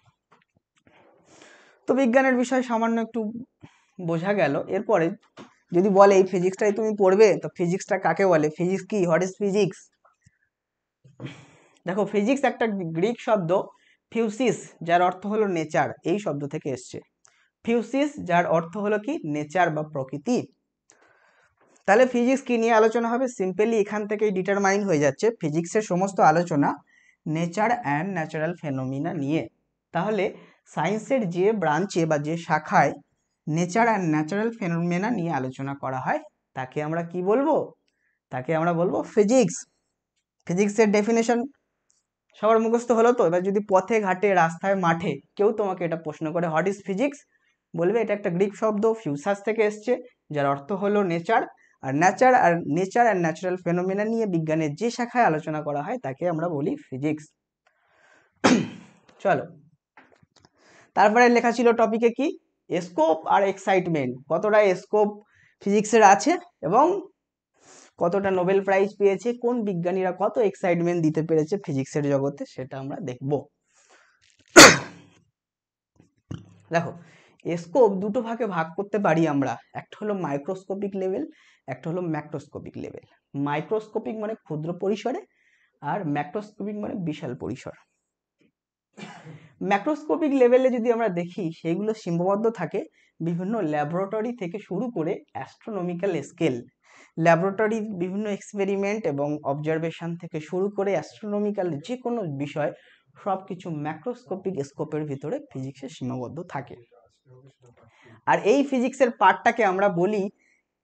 তো বিজ্ঞানের বিষয় সামান্য একটু বোঝা গেল। এরপরে যদি বলে এই ফিজিক্সটাই তুমি পড়বে, তো ফিজিক্সটা কাকে বলে? ফিজিক্স কি? What is physics? দেখো, ফিজিক্স একটা গ্রিক শব্দ ফিউসিস, যার অর্থ হলো নেচার, এই শব্দ থেকে এসছে। ফিউসিস যার অর্থ হলো কি? নেচার বা প্রকৃতি। তাহলে ফিজিক্স কি নিয়ে আলোচনা হবে? সিম্পলি এখান থেকেই ডিটারমাইন হয়ে যাচ্ছে ফিজিক্সের সমস্ত আলোচনা নেচার অ্যান্ড ন্যাচারাল ফেনোমিনা নিয়ে। তাহলে সায়েন্সের যে ব্রাঞ্চে বা যে শাখায় নেচার অ্যান্ড ন্যাচারাল ফেনোমিনা নিয়ে আলোচনা করা হয় তাকে আমরা কি বলবো? তাকে আমরা বলবো ফিজিক্স। ফিজিক্সের ডেফিনেশন সবার মুখস্থ হলো তো? এবার যদি পথে ঘাটে রাস্তায় মাঠে কেউ তোমাকে এটা প্রশ্ন করে হোয়াট ইজ ফিজিক্স, বলবে এটা একটা গ্রিক শব্দ ফিউসাস থেকে এসছে, যার অর্থ হলো নেচার। আর নেচার অ্যান্ড ন্যাচারাল ফেনোমেনা নিয়ে বিজ্ঞানের যে শাখায় আলোচনা করা হয় তাকে আমরা বলি ফিজিক্স। চলো, তারপরে লেখা ছিল টপিকে কি? স্কোপ আর এক্সাইটমেন্ট, কতটা স্কোপ ফিজিক্সের আছে এবং কতটা নোবেল প্রাইজ পেয়েছে, কোন বিজ্ঞানীরা কত এক্সাইটমেন্ট দিতে পেরেছে ফিজিক্সের জগতে, সেটা আমরা দেখব। দেখো, স্কোপ দুটো ভাগে ভাগ করতে পারি আমরা, একটা হলো মাইক্রোস্কোপিক লেভেল, একটা হলো ম্যাক্রোস্কোপিক লেভেল। মাইক্রোস্কোপিক মানে ক্ষুদ্র পরিসরে, আর ম্যাক্রোস্কোপিক মানে বিশাল পরিসর। ম্যাক্রোস্কোপিক লেভেলে যদি আমরা দেখি, সেগুলো সীমাবদ্ধ থাকে বিভিন্ন ল্যাবরেটরি থেকে শুরু করে অ্যাস্ট্রোনমিক্যাল স্কেল। ল্যাবরেটরি বিভিন্ন এক্সপেরিমেন্ট এবং অবজারভেশন থেকে শুরু করে অ্যাস্ট্রোনমিক্যাল যে কোনো বিষয়, সব কিছু ম্যাক্রোস্কোপিক স্কোপের ভিতরে ফিজিক্সে সীমাবদ্ধ থাকে। আর এই ফিজিক্সের পার্টটাকে আমরা বলি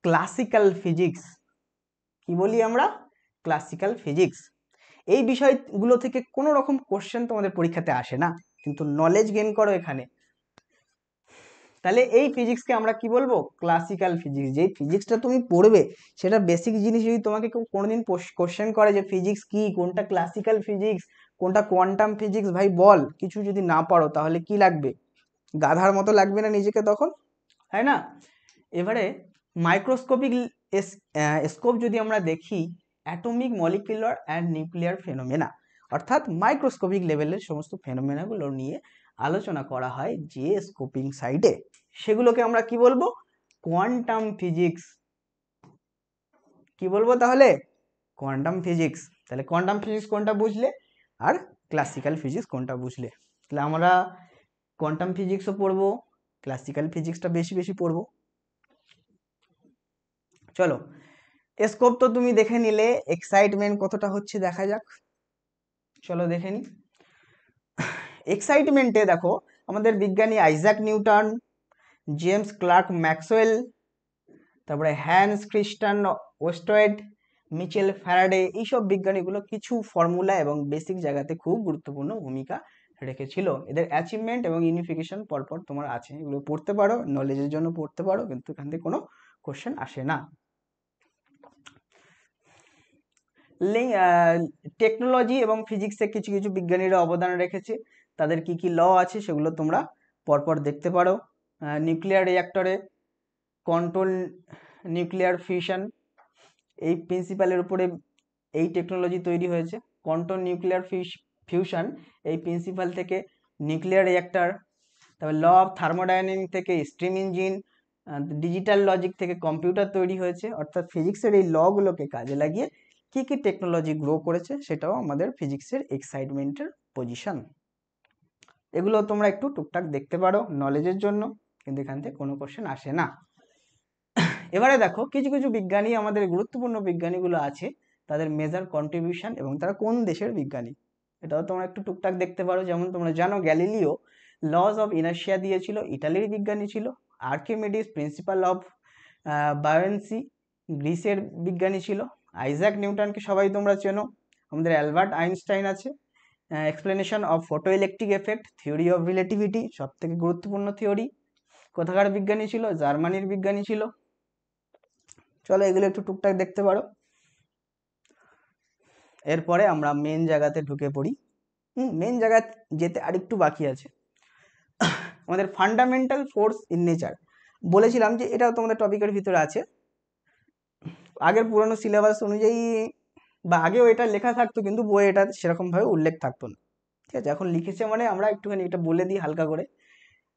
ক্লাসিক্যাল ফিজিক্স। কি বলি আমরা? Classical physics. এই বিষয়গুলো থেকে কোনো রকম কোশ্চেন তোমাদের পরীক্ষাতে আসে না, কিন্তু নলেজ গেইন করো এখানে। তাহলে এই ফিজিক্সকে আমরা কি বলবো? Classical physics. যেই ফিজিক্সটা তুমি পড়বে, সেটা বেসিক জিনিস যদি তোমাকে কেউ কোনোদিন কোশ্চেন করে যে ফিজিক্স কি, কোনটা ক্লাসিক্যাল ফিজিক্স, কোনটা কোয়ান্টাম ফিজিক্স, ভাই বল, কিছু যদি না পারো তাহলে কি লাগবে? গাধার মতো লাগবে না নিজেকে তখন, তাই না? এবারে মাইক্রোস্কোপিক স্কোপ যদি আমরা দেখি, atomic, molecular and nuclear phenomena, অর্থাৎ মাইক্রোস্কোপিক লেভেলের সমস্ত ফেনোমেনাগুলো নিয়ে আলোচনা করা হয় যে স্কোপিং সাইডে, সেগুলোকে আমরা কি বলবো? Quantum physics. কি বলবো তাহলে? Quantum physics. তাহলে কোয়ান্টাম ফিজিক্স কোনটা বুঝলে, আর ক্লাসিক্যাল ফিজিক্স কোনটা বুঝলে। তাহলে আমরা কোয়ান্টাম ফিজিক্সও পড়বো, ক্লাসিক্যাল ফিজিক্সটা বেশি বেশি পড়বো। চলো, স্কোপ তো তুমি দেখে নিলে, এক্সাইটমেন্ট কতটা হচ্ছে দেখা যাক। চলো দেখে নি। এক্সাইটমেন্টে দেখো, আমাদের বিজ্ঞানী Isaac Newton, James Clerk Maxwell, তারপরে হ্যান্স ক্রিস্টান ওয়েস্টওয়েড, মিচেল ফ্যারাডে, এইসব বিজ্ঞানীগুলো কিছু ফর্মুলা এবং বেসিক জায়গাতে খুব গুরুত্বপূর্ণ ভূমিকা রেখেছিল। এদের অ্যাচিভমেন্ট এবং ইউনিফিকেশন পরপর তোমার আছে, এগুলো পড়তে পারো, নলেজের জন্য পড়তে পারো, কিন্তু এখান থেকে কোনো কোশ্চেন আসে না। টেকনোলজি এবং ফিজিক্সে কিছু কিছু বিজ্ঞানীরা অবদান রেখেছে, তাদের কি কি ল আছে সেগুলো তোমরা পরপর দেখতে পারো। নিউক্লিয়ার রিঅ্যাক্টরে কন্ট্রোল নিউক্লিয়ার ফিউশন, এই প্রিন্সিপালের উপরে এই টেকনোলজি তৈরি হয়েছে। কন্ট্রোল নিউক্লিয়ার ফিউশন এই প্রিন্সিপাল থেকে নিউক্লিয়ার রিঅ্যাক্টর, তারপর ল অফ থার্মোডাইনামিক থেকে স্টিম ইঞ্জিন, ডিজিটাল লজিক থেকে কম্পিউটার তৈরি হয়েছে। অর্থাৎ ফিজিক্সের এই লগুলোকে কাজে লাগিয়ে কি কি টেকনোলজি গ্রো করেছে সেটাও আমাদের ফিজিক্সের এক্সাইটমেন্টের পজিশন। এগুলো তোমরা একটু টুকটাক দেখতে পারো নলেজের জন্য, কিন্তু এখান থেকে কোনো কোশ্চেন আসে না। এবারে দেখো কিছু কিছু বিজ্ঞানী, আমাদের গুরুত্বপূর্ণ বিজ্ঞানীগুলো আছে, তাদের মেজর কন্ট্রিবিউশন এবং তারা কোন দেশের বিজ্ঞানী এটাও তোমরা একটু টুকটাক দেখতে পারো। যেমন তোমরা জানো গ্যালিলিও লজ অফ ইনার্শিয়া দিয়েছিল, ইটালির বিজ্ঞানী ছিল। আর্কিমিডিস প্রিন্সিপাল অফ বায়োয়েন্সি, গ্রিসের বিজ্ঞানী ছিল। আইজাক নিউটনকে সবাই তোমরা চেনো। আমাদের অ্যালবার্ট আইনস্টাইন আছে, explanation of photo electric effect, theory of relativity, সব থেকে গুরুত্বপূর্ণ থিওরি। কোথাকার বিজ্ঞানী ছিল? জার্মানির বিজ্ঞানী ছিল। চলো এগুলো একটু টুকটাক দেখতে পারো। এরপরে আমরা মেন জায়গাতে ঢুকে পড়ি। মেন জায়গা যেতে আরেকটু বাকি আছে। আমাদের ফান্ডামেন্টাল ফোর্স ইন নেচার বলেছিলাম যে এটাও তোমাদের টপিকের ভিতরে আছে। আগের পুরনো সিলেবাস অনুযায়ী বা আগেও এটা লেখা থাকতো, কিন্তু বইয়ে এটা সেরকমভাবে উল্লেখ থাকতো না। ঠিক আছে, এখন লিখেছে মানে আমরা একটুখানি এটা বলে দিই হালকা করে।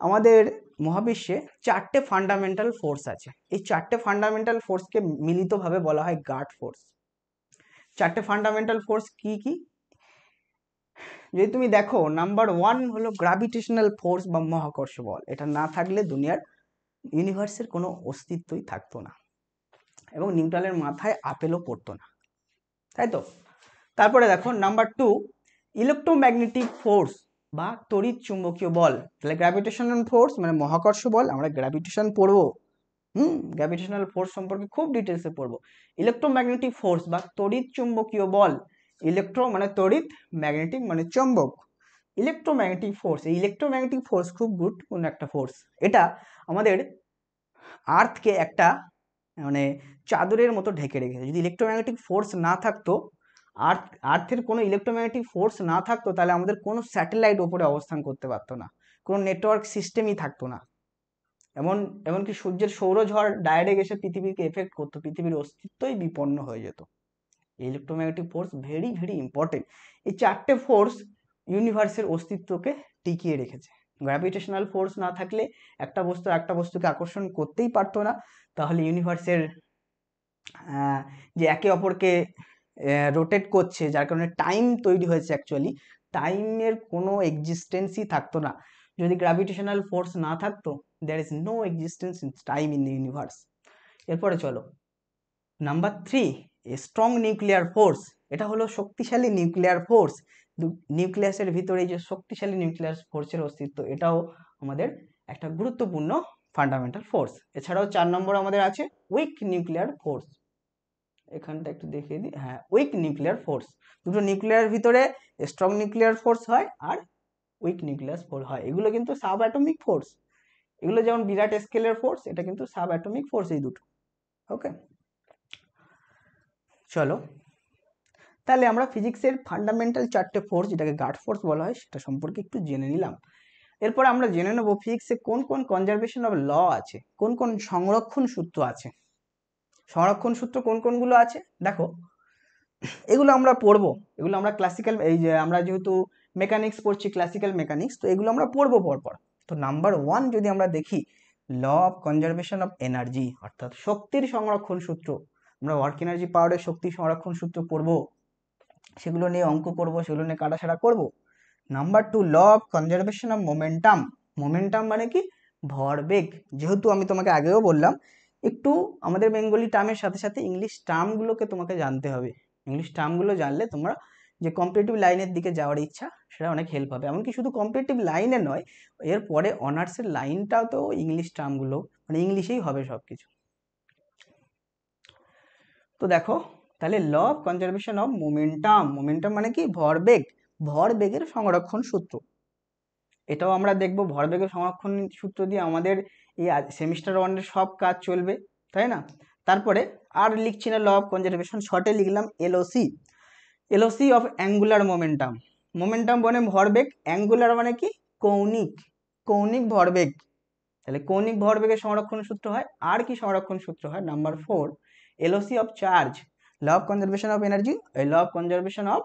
আমাদের মহাবিশ্বে 4টে ফান্ডামেন্টাল ফোর্স আছে। এই 4টে ফান্ডামেন্টাল ফোর্সকে মিলিতভাবে বলা হয় গাড ফোর্স। 4টে ফান্ডামেন্টাল ফোর্স কি কি? যদি তুমি দেখো, নাম্বার 1 হলো গ্র্যাভিটেশনাল ফোর্স বা মহাকর্ষ বল। এটা না থাকলে দুনিয়ার ইউনিভার্সের কোনো অস্তিত্বই থাকতো না, এবং নিউটনের মাথায় আপেলও পড়তো না, তাই তো? তারপরে দেখো নাম্বার 2 ইলেকট্রোম্যাগনেটিক ফোর্স বা তড়িৎ চুম্বকীয় বল। তাহলে গ্র্যাভিটেশনাল ফোর্স মানে মহাকর্ষ বল, আমরা গ্র্যাভিটেশন পড়বো, গ্র্যাভিটেশনাল ফোর্স সম্পর্কে খুব ডিটেলসে পড়বো। ইলেকট্রোম্যাগনেটিক ফোর্স বা তড়িৎ চুম্বকীয় বল, ইলেকট্রো মানে তড়িৎ, ম্যাগনেটিক মানে চুম্বক। ইলেকট্রোম্যাগনেটিক ফোর্স, এই ইলেকট্রোম্যাগনেটিক ফোর্স খুব গুরুত্বপূর্ণ একটা ফোর্স। এটা আমাদের আর্থকে একটা মানে চাদরের মতো ঢেকে রেখেছে। যদি ইলেকট্রোম্যাগনেটিক ফোর্স না থাকতো, আর্থের কোনো ইলেকট্রোম্যাগনেটিক ফোর্স না থাকতো, তাহলে আমাদের কোনো স্যাটেলাইট ওপরে অবস্থান করতে পারতো না, কোনো নেটওয়ার্ক সিস্টেমই থাকতো না। এমনকি সূর্যের সৌরঝড় ডাইরেক্ট এসে পৃথিবীকে এফেক্ট করতো, পৃথিবীর অস্তিত্বই বিপন্ন হয়ে যেত। Electromagnetic force very very important. এই 4টে ফোর্স ইউনিভার্সের অস্তিত্বকে টিকিয়ে রেখেছে। গ্র্যাভিটেশনাল ফোর্স না থাকলে একটা বস্তুকে আকর্ষণ করতেই পারতো না। তাহলে ইউনিভার্সের যে একে অপরকে রোটেট করছে, যার কারণে টাইম তৈরি হয়েছে, অ্যাকচুয়ালি টাইমের কোনো এক্সিস্টেন্সই থাকতো না। যদি গ্র্যাভিটেশনাল ফোর্স না থাকতো, there is no existence in time in the universe. এরপরে চলো নাম্বার 3 স্ট্রং নিউক্লিয়ার ফোর্স। এটা হলো শক্তিশালী নিউক্লিয়ার ফোর্স। নিউক্লিয়াসের ভিতরে যে শক্তিশালী নিউক্লিয়ার ফোর্সের অস্তিত্ব, এটাও আমাদের একটা গুরুত্বপূর্ণ ফান্ডামেন্টাল ফোর্স। এছাড়াও 4 নম্বর আমাদের আছে উইক নিউক্লিয়ার ফোর্স। এখানটা একটু দেখিয়ে দিই, হ্যাঁ, উইক নিউক্লিয়ার ফোর্স। দুটো নিউক্লিয়ার ভিতরে স্ট্রং নিউক্লিয়ার ফোর্স হয় আর উইক নিউক্লিয়ার ফোর্স হয়। এগুলো কিন্তু সাব অ্যাটমিক ফোর্স। এগুলো যেমন বিরাট স্কেলের ফোর্স, এটা কিন্তু সাব অ্যাটমিক ফোর্স, এই দুটো। ওকে, চলো তাহলে আমরা ফিজিক্সের ফান্ডামেন্টাল 4টে ফোর্স, যেটাকে গাড ফোর্স বলা হয়, সেটা সম্পর্কে একটু জেনে নিলাম। এরপর আমরা জেনে নেব ফিজিক্সে কোন কোন কনজারভেশন অফ ল আছে, কোন কোন সংরক্ষণ সূত্র আছে। সংরক্ষণ সূত্র কোন কোনগুলো আছে দেখো, এগুলো আমরা পড়বো। এগুলো আমরা ক্লাসিক্যাল, এই যে আমরা যেহেতু মেকানিক্স পড়ছি, ক্লাসিক্যাল মেকানিক্স, তো এগুলো আমরা পড়বো পরপর। তো নাম্বার 1 যদি আমরা দেখি, law of conservation of energy, অর্থাৎ শক্তির সংরক্ষণ সূত্র। আমরা ওয়ার্ক এনার্জি পাওয়ারের শক্তি সংরক্ষণ সূত্র পড়বো, সেগুলো নিয়ে অঙ্ক করবো, সেগুলো নিয়ে কাটাছাড়া করবো। Number 2 law of conservation of momentum. Momentum মানে কি? ভরবেগ। যেহেতু আমি তোমাকে আগেও বললাম, একটু আমাদের বেঙ্গলি টার্মের সাথে সাথে ইংলিশ টার্মগুলোকে তোমাকে জানতে হবে। ইংলিশ টার্মগুলো জানলে তোমরা যে কম্পিটিটিভ লাইনের দিকে যাওয়ার ইচ্ছা, সেটা অনেক হেল্প হবে। এমনকি শুধু কম্পিটিটিভ লাইনে নয়, এরপরে অনার্সের লাইনটাও তো ইংলিশ টার্মগুলো মানে ইংলিশেই হবে সব কিছু। তো দেখো তাহলে law of conservation of momentum. Momentum মানে কি? ভরবেগ। ভরবেগের সংরক্ষণ সূত্র, এটাও আমরা দেখব। ভরবেগের সংরক্ষণ সূত্র দিয়ে আমাদের এই সেমিস্টার 1-এর সব কাজ চলবে, তাই না? তারপরে আর লিখছি না ল অফ কনজারভেশন, শর্টে লিখলাম LOC. LOC of angular momentum. Momentum মানে ভরবেগ, অ্যাঙ্গুলার মানে কি? কৌণিক। কৌণিক ভরবেগ। তাহলে কৌণিক ভরবেগের সংরক্ষণ সূত্র হয়। আর কি সংরক্ষণ সূত্র হয়? Number 4 LOC of charge. Law of conservation of energy, law of conservation of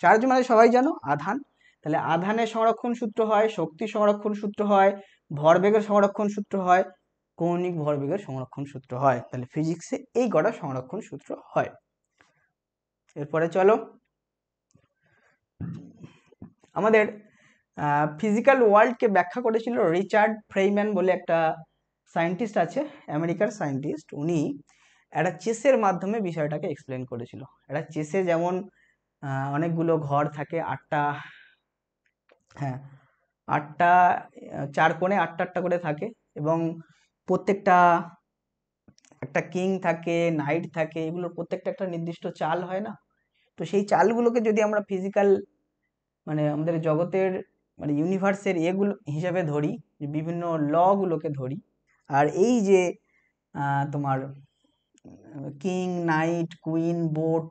charge মানে সবাই জানো আধান। তাহলে আধানের সংরক্ষণ সূত্র হয়, শক্তি সংরক্ষণ সূত্র হয়, ভরবেগের সংরক্ষণ সূত্র হয়, কৌণিক ভরবেগের সংরক্ষণ সূত্র হয়। তাহলে ফিজিক্সে এই কটা সংরক্ষণ সূত্র হয়। এরপরে চলো, আমাদের ফিজিক্যাল ওয়ার্ল্ডকে ব্যাখ্যা করেছিল রিচার্ড ফেইনম্যান বলে একটা সায়েন্টিস্ট আছে, আমেরিকার সায়েন্টিস্ট। উনি একটা চেসের মাধ্যমে বিষয়টাকে এক্সপ্লেন করেছিল। একটা চেসে যেমন অনেকগুলো ঘর থাকে, আটটা চার কোণে আটটা করে থাকে, এবং প্রত্যেকটা একটা কিং থাকে, নাইট থাকে, এগুলোর প্রত্যেকটা একটা নির্দিষ্ট চাল হয় না? তো সেই চালগুলোকে যদি আমরা ফিজিক্যাল মানে আমাদের জগতের মানে ইউনিভার্সের এগুলো হিসাবে ধরি, বিভিন্ন ল গুলোকে ধরি, আর এই যে তোমার কিং, নাইট, কুইন, বোট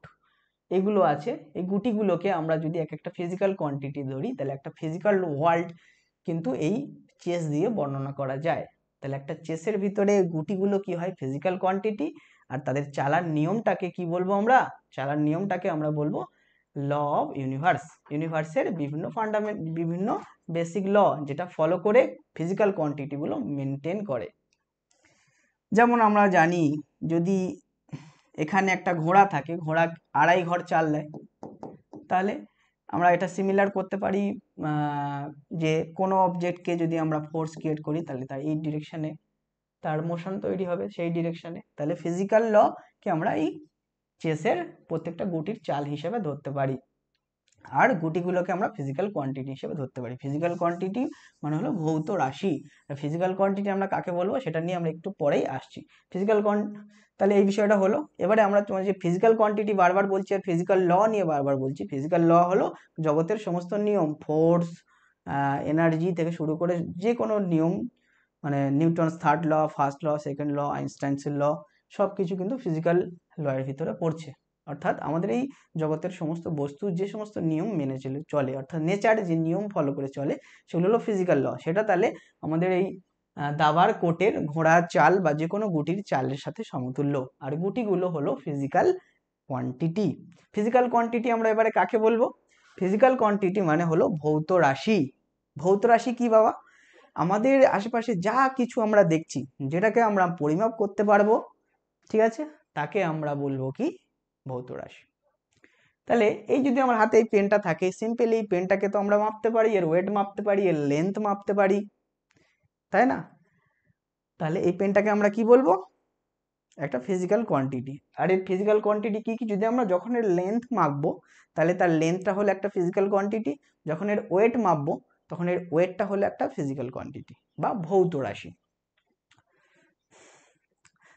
এগুলো আছে, এই গুটিগুলোকে আমরা যদি এক একটা ফিজিক্যাল কোয়ান্টিটি ধরি, তাহলে একটা ফিজিক্যাল ওয়ার্ল্ড কিন্তু এই চেস দিয়ে বর্ণনা করা যায়। তাহলে একটা চেসের ভিতরে গুটিগুলো কি হয়? Physical quantity. আর তাদের চালার নিয়মটাকে কি বলবো আমরা? চালার নিয়মটাকে আমরা বলবো ল অফ ইউনিভার্স। ইউনিভার্সের বিভিন্ন বেসিক ল, যেটা ফলো করে ফিজিক্যাল কোয়ান্টিটিগুলো মেনটেন করে। যেমন আমরা জানি, যদি এখানে একটা ঘোড়া থাকে, ঘোড়া 2.5 ঘর চাল দেয়, তাহলে আমরা এটা সিমিলার করতে পারি যে কোনো অবজেক্টকে যদি আমরা ফোর্স ক্রিয়েট করি, তাহলে তার এই ডিরেকশনে তার মোশন তৈরি হবে, সেই ডিরেকশনে। তাহলে ফিজিক্যাল ল কে আমরা এই চেসের প্রত্যেকটা গুটির চাল হিসেবে ধরতে পারি, আর গুটিগুলোকে আমরা ফিজিক্যাল কোয়ান্টিটি হিসেবে ধরতে পারি। ফিজিক্যাল কোয়ান্টিটি মানে হলো ভৌত রাশি। ফিজিক্যাল কোয়ান্টিটি আমরা কাকে বলবো সেটা নিয়ে আমরা একটু পরেই আসছি। তাহলে এই বিষয়টা হলো। এবারে আমরা তোমার যে ফিজিক্যাল কোয়ান্টিটি বারবার বলছি আর ফিজিক্যাল ল নিয়ে বারবার বলছি। ফিজিক্যাল ল হলো জগতের সমস্ত নিয়ম, ফোর্স, এনার্জি থেকে শুরু করে যে কোনো নিয়ম, মানে Newton's third law, first law, second law, আইনস্টাইনসের ল, সব কিছু কিন্তু ফিজিক্যাল ল এর ভিতরে পড়ছে। অর্থাৎ আমাদের এই জগতের সমস্ত বস্তু যে সমস্ত নিয়ম মেনে চলে, অর্থাৎ নেচার যে নিয়ম ফলো করে চলে, সেগুলো হলো ফিজিক্যাল ল। সেটা তাহলে আমাদের এই দাবার কোটের ঘোড়ার চাল বা যে কোনো গুটির চালের সাথে সমতুল্য। আর গুটিগুলো হলো ফিজিক্যাল কোয়ান্টিটি। ফিজিক্যাল কোয়ান্টিটি আমরা এবারে কাকে বলবো? ফিজিক্যাল কোয়ান্টিটি মানে হলো ভৌত রাশি। ভৌত রাশি কি বাবা? আমাদের আশেপাশে যা কিছু আমরা দেখছি, যেটাকে আমরা পরিমাপ করতে পারবো, ঠিক আছে, তাকে আমরা বলবো কি? ভৌত রাশি। তাহলে এই যদি আমার হাতে এই পেনটা থাকে, সিম্পলি এই পেনটাকে তো আমরা মাপতে পারি, এর ওয়েট মাপতে পারি, এর লেন্থ মাপতে পারি, তাই না? তাহলে এই পেনটাকে আমরা কি বলবো? একটা ফিজিক্যাল কোয়ান্টিটি। আর এই ফিজিক্যাল কোয়ান্টিটি কি কি? যদি আমরা যখন এর লেন্থ মাপবো, তাহলে তার লেন্থটা হলো একটা ফিজিক্যাল কোয়ান্টিটি। যখন এর ওয়েট মাপবো, তখন এর ওয়েটটা হলো একটা ফিজিক্যাল কোয়ান্টিটি বা ভৌত রাশি।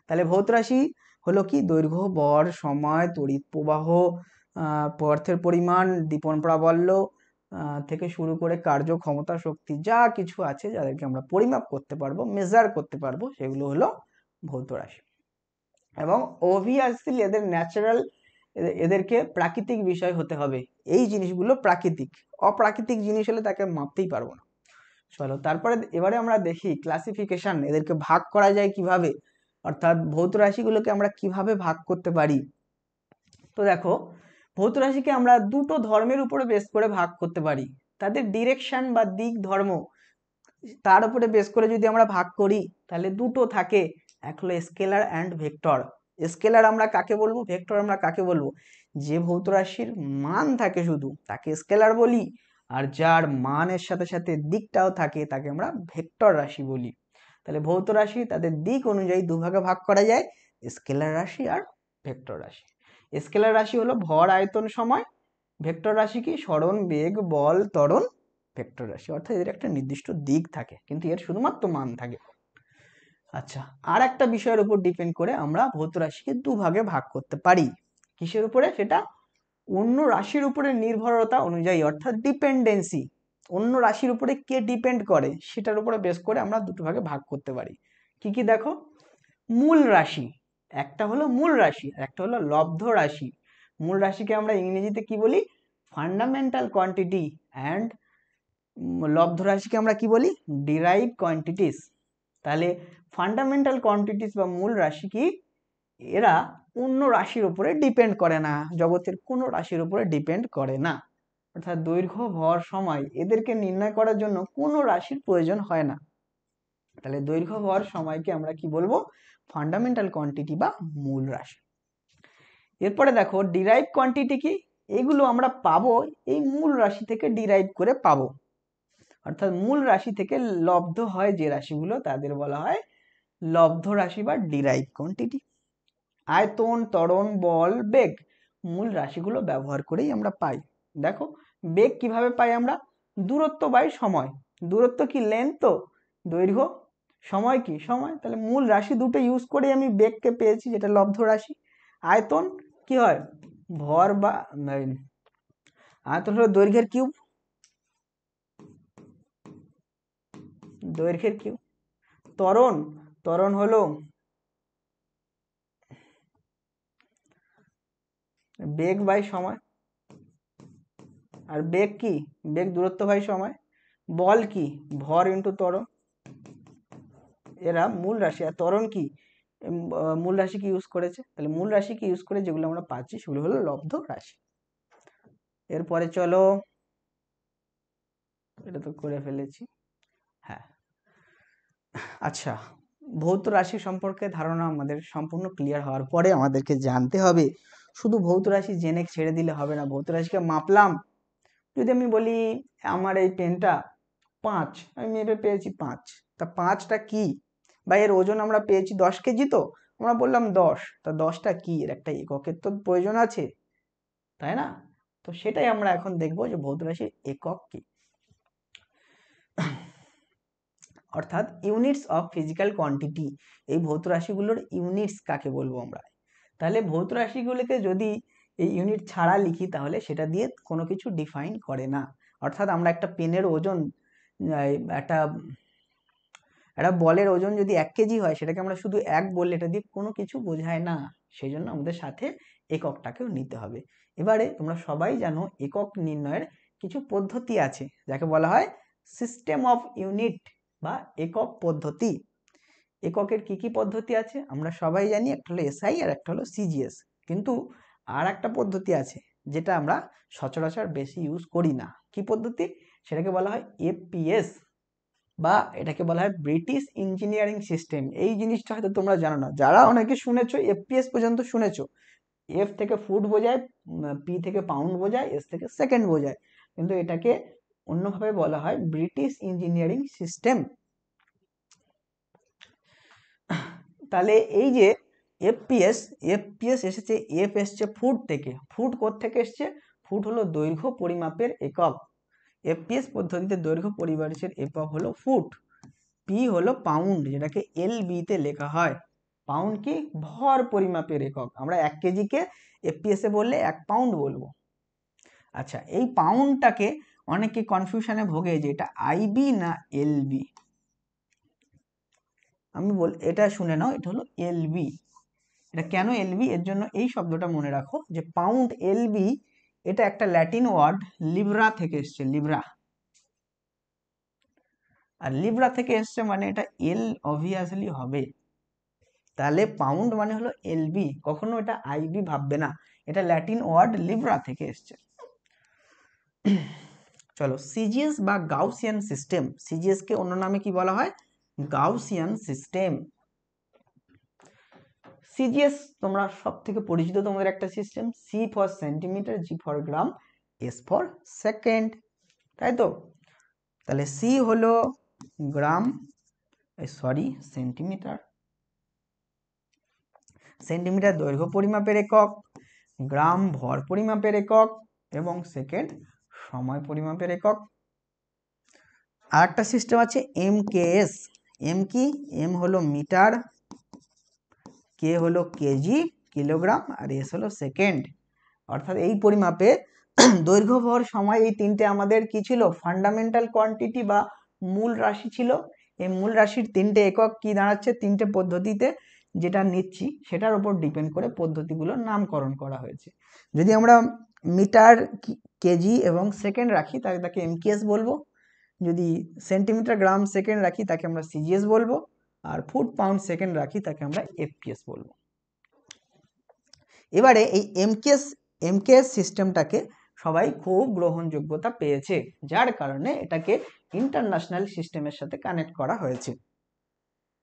তাহলে ভৌত রাশি হলো কি? দৈর্ঘ্য, ভর, সময়, তড়িৎ প্রবাহ, পদার্থের পরিমাণ, দীপন প্রাবল্য থেকে শুরু করে কার্য ক্ষমতা, শক্তি, যা কিছু আছে যাদেরকে আমরা পরিমাপ করতে পারবো, মেজার করতে পারবো, সেগুলো হলো ভৌত রাশি। এবং অবভিয়াসলি এদের ন্যাচারাল, এদেরকে প্রাকৃতিক বিষয় হতে হবে। এই জিনিসগুলো প্রাকৃতিক, অপ্রাকৃতিক জিনিস হলে তাকে মাপতেই পারবো না। চলো তারপরে এবারে আমরা দেখি ক্লাসিফিকেশন, এদেরকে ভাগ করা যায় কিভাবে, অর্থাৎ ভৌত রাশিগুলোকে আমরা কিভাবে ভাগ করতে পারি। তো দেখো, ভৌত রাশিকে আমরা দুটো ধর্মের উপরে বেস করে ভাগ করতে পারি। তাদের ডিরেকশন বা দিক ধর্ম, তার উপরে বেস করে যদি আমরা ভাগ করি, তাহলে দুটো থাকে, এক হলো স্কেলার অ্যান্ড ভেক্টর। স্কেলার আমরা কাকে বলবো, ভেক্টর আমরা কাকে বলবো? যে ভৌত রাশির মান থাকে শুধু তাকে স্কেলার বলি, আর যার মানের সাথে সাথে দিকটাও থাকে তাকে আমরা ভেক্টর রাশি বলি। তাহলে ভৌত রাশি তাদের দিক অনুযায়ী দুভাগে ভাগ করা যায়, স্কেলার রাশি আর ভেক্টর রাশি। স্কেলার রাশি হলো ভর, আয়তন, সময়। ভেক্টর রাশি কি? সরণ, বেগ, বল, ত্বরণ। ভেক্টর রাশি অর্থাৎ এর একটা নির্দিষ্ট দিক থাকে, কিন্তু এর শুধুমাত্র মান থাকে। আচ্ছা, আর একটা বিষয়ের উপর ডিপেন্ড করে আমরা ভৌত রাশিকে দুভাগে ভাগ করতে পারি। কিসের উপরে? সেটা অন্য রাশির উপরে নির্ভরতা অনুযায়ী, অর্থাৎ ডিপেন্ডেন্সি। অন্য রাশির উপরে কে ডিপেন্ড করে সেটার উপরে বেস করে আমরা দুটো ভাগে ভাগ করতে পারি। কি কি দেখো, মূল রাশি, একটা হলো মূল রাশি, একটা হলো লব্ধ রাশি। মূল রাশিকে আমরা ইংরেজিতে কি বলি? Fundamental quantity. অ্যান্ড লব্ধ রাশিকে আমরা কি বলি? Derive quantities. তাহলে ফান্ডামেন্টাল কোয়ান্টিটিস বা মূল রাশি কি? এরা অন্য রাশির উপরে ডিপেন্ড করে না, জগতের কোনো রাশির উপরে ডিপেন্ড করে না। অর্থাৎ দৈর্ঘ্য, ভর, সময় এদেরকে নির্ণয় করার জন্য কোনো রাশির প্রয়োজন হয় না। তাহলে দৈর্ঘ্য, ভর, সময়কে আমরা কি বলবো? ফান্ডামেন্টাল কোয়ান্টিটি বা মূল রাশি। এরপরে দেখো ডিরাইভ কোয়ান্টিটি কি? এগুলো আমরা পাবো এই মূল রাশি থেকে ডিরাইভ করে পাবো। অর্থাৎ মূল রাশি থেকে লব্ধ হয় যে রাশিগুলো তাদের বলা হয় লব্ধ রাশি বা ডিরাইভ কোয়ান্টিটি। আয়তন, ত্বরণ, বল, বেগ মূল রাশিগুলো ব্যবহার করেই আমরা পাই। দেখো বেগ কিভাবে পাই আমরা? দূরত্ব বাই সময়। দূরত্ব কি? লেন্থ। তো দৈর্ঘ্য। সময় কি? সময়। তাহলে মূল রাশি দুটো ইউজ করে আমি বেগকে পেয়েছি, যেটা লব্ধ রাশি। আয়তন কি হয়? ভর বা আয়তন হলো দৈর্ঘ্যের কিউব, দৈর্ঘ্যের কিউব। ত্বরণ, ত্বরণ হলো বেগ বাই সময়। আর বেগ কি? বেগ দূরত্ব বাই সময়। বল কি? ভর ইন্টু ত্বরণ। এরা মূল রাশি। আর ত্বরণ কি? মূল রাশি কি ইউজ করেছে? তাহলে মূল রাশি কি ইউজ করে যেগুলো আমরা পাচ্ছি সেগুলো হলো লব্ধ রাশি। এরপরে চলো, এটা তো করে ফেলেছি। হ্যাঁ, আচ্ছা, ভৌত রাশি সম্পর্কে ধারণা আমাদের সম্পূর্ণ ক্লিয়ার হওয়ার পরে আমাদেরকে জানতে হবে শুধু ভৌত রাশি জেনে ছেড়ে দিলে হবে না। ভৌত রাশিকে মাপলাম, যদি আমি বলি আমার এই পেনটা 5, আমি মেপে পেয়েছি 5, তা 5টা কি? বা এর ওজন আমরা পেয়েছি 10 কেজি, তো আমরা বললাম 10, তা 10টা কি? এর একটা এককের তো প্রয়োজন আছে, তাই না? তো সেটাই আমরা এখন দেখবো যে ভৌত রাশির একক কি। অর্থাৎ ইউনিটস অফ ফিজিক্যাল কোয়ান্টিটি। এই ভৌত রাশিগুলোর ইউনিটস কাকে বলবো আমরা? তাহলে ভৌত রাশিগুলোকে যদি এই ইউনিট ছাড়া লিখি তাহলে সেটা দিয়ে কোনো কিছু ডিফাইন করে না। অর্থাৎ আমরা একটা পেনের ওজন, একটা একটা বলের ওজন যদি 1 কেজি হয় সেটাকে আমরা শুধু 1 বললে এটা দিয়ে কোনো কিছু বোঝায় না। সেই জন্য আমাদের সাথে এককটাকেও নিতে হবে। এবারে তোমরা সবাই জানো একক নির্ণয়ের কিছু পদ্ধতি আছে যাকে বলা হয় সিস্টেম অফ ইউনিট বা একক পদ্ধতি। এককের কি কি পদ্ধতি আছে আমরা সবাই জানি, একটা হলো এসআই আর একটা হলো সিজিএস। কিন্তু আর একটা পদ্ধতি আছে যেটা আমরা সচরাচর বেশি ইউজ করি না। কি পদ্ধতি? সেটাকে বলা হয় এফপিএস বা এটাকে বলা হয় ব্রিটিশ ইঞ্জিনিয়ারিং সিস্টেম। এই জিনিসটা হয়তো তোমরা জানো না, যারা অনেকে শুনেছো এফপিএস পর্যন্ত শুনেছো। এফ থেকে ফুট বোঝায়, পি থেকে পাউন্ড বোঝায়, এস থেকে সেকেন্ড বোঝায়, কিন্তু এটাকে অন্যভাবে বলা হয় ব্রিটিশ ইঞ্জিনিয়ারিং সিস্টেম। তাহলে এই যে এফপিএস, এফপিএস এসেছে, এফ এসছে ফুট থেকে। ফুট কোত্থেকে এসছে? ফুট হলো দৈর্ঘ্য পরিমাপের একক। এফপিএস পদ্ধতিতে দৈর্ঘ্য পরিমাপের একক হলো ফুট। পি হলো পাউন্ড, যেটাকে এলবি তে লেখা হয়। পাউন্ড কি? ভর পরিমাপের একক। আমরা 1 কেজিকে এফপিএস এ বললে 1 পাউন্ড বলবো। আচ্ছা, এই পাউন্ডটাকে অনেকে কনফিউশনে ভোগে যে এটা আইবি না এলবি। আমি এটা শুনে নাও, এটা হলো এলবি। এটা কেন এলবি? এর জন্য এই শব্দটা মনে রাখো যে পাউন্ড, এলবি, এটা একটা ল্যাটিন ওয়ার্ড লিব্রা থেকে এসছে, লিব্রা। আর লিব্রা থেকে এসছে মানে এটা এল অবভিয়াসলি হবে। তাহলে পাউন্ড মানে হলো এলবি, কখনো এটা আইবি ভাববে না, এটা ল্যাটিন ওয়ার্ড লিব্রা থেকে এসছে। চলো, সিজিএস বা গাউসিয়ান সিস্টেম। সিজিএস কে অন্য নামে কি বলা হয়? Gaussian system. সিজিএস তোমরা সব থেকে পরিচিত তোমাদের একটা system, C for centimetre, G for gram, S for second, তাই তো? তাহলে সি হলো গ্রাম, সরি সেন্টিমিটার। সেন্টিমিটার দৈর্ঘ্য পরিমাপের একক, গ্রাম ভর পরিমাপের একক, এবং সেকেন্ড সময় পরিমাপের একক। আর একটা সিস্টেম আছে এমকেএস। এম কি? এম হলো মিটার, কে হলো কেজি কিলোগ্রাম, আর এস হলো সেকেন্ড। অর্থাৎ এই পরিমাপে দৈর্ঘ্য, ভর, সময় এই তিনটে আমাদের কি ছিল? ফান্ডামেন্টাল কোয়ান্টিটি বা মূল রাশি ছিল। এই মূল রাশির তিনটে একক কি দাঁড়াচ্ছে? তিনটে পদ্ধতিতে যেটা নিচ্ছি সেটার উপর ডিপেন্ড করে পদ্ধতিগুলোর নামকরণ করা হয়েছে। যদি আমরা মিটার, কেজি এবং সেকেন্ড রাখি তাহলে তাকে এমকেএস বলবো। যদি সেন্টিমিটার, গ্রাম, সেকেন্ড রাখি তাকে আমরা সিজিএস বলবো। আর ফুট, পাউন্ড, সেকেন্ড রাখি তাকে আমরা এফপিএস বলবো। এবারে এই এমকেএস সিস্টেমটাকে সবাই খুব গ্রহণযোগ্যতা পেয়েছে, যার কারণে এটাকে ইন্টারন্যাশনাল সিস্টেমের সাথে কানেক্ট করা হয়েছে,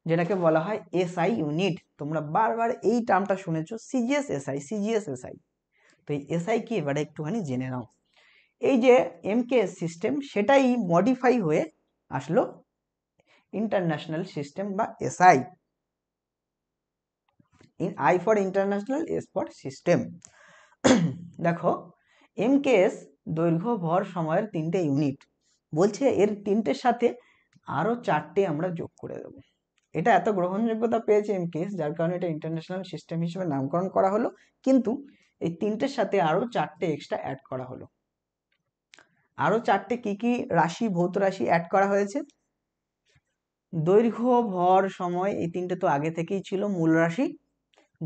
যেটাকে বলা হয় এসআই ইউনিট। তোমরা বারবার এই টার্মটা শুনেছো, সিজিএস এসআই। তো এই এসআই কি এবারে একটুখানি জেনে নাও। এই যে এমকেএস সিস্টেম সেটাই মডিফাই হয়ে আসলো ইন্টারন্যাশনাল সিস্টেম বা SI. I for international, S for system. দেখো এমকেএস দৈর্ঘ্য ভর সময়ের 3টে ইউনিট বলছে, এর 3টের সাথে আরো 4টে আমরা যোগ করে দেবো। এটা এত গ্রহণযোগ্যতা পেয়েছে এমকেএস, যার কারণে এটা ইন্টারন্যাশনাল সিস্টেম হিসেবে নামকরণ করা হলো, কিন্তু এই 3টের সাথে আরো 4টে এক্সট্রা অ্যাড করা হলো। আরো 4টে কি কি রাশি, ভৌত রাশি অ্যাড করা হয়েছে? দৈর্ঘ্য ভর সময়, এই 3টে তো আগে থেকেই ছিল মূল রাশি,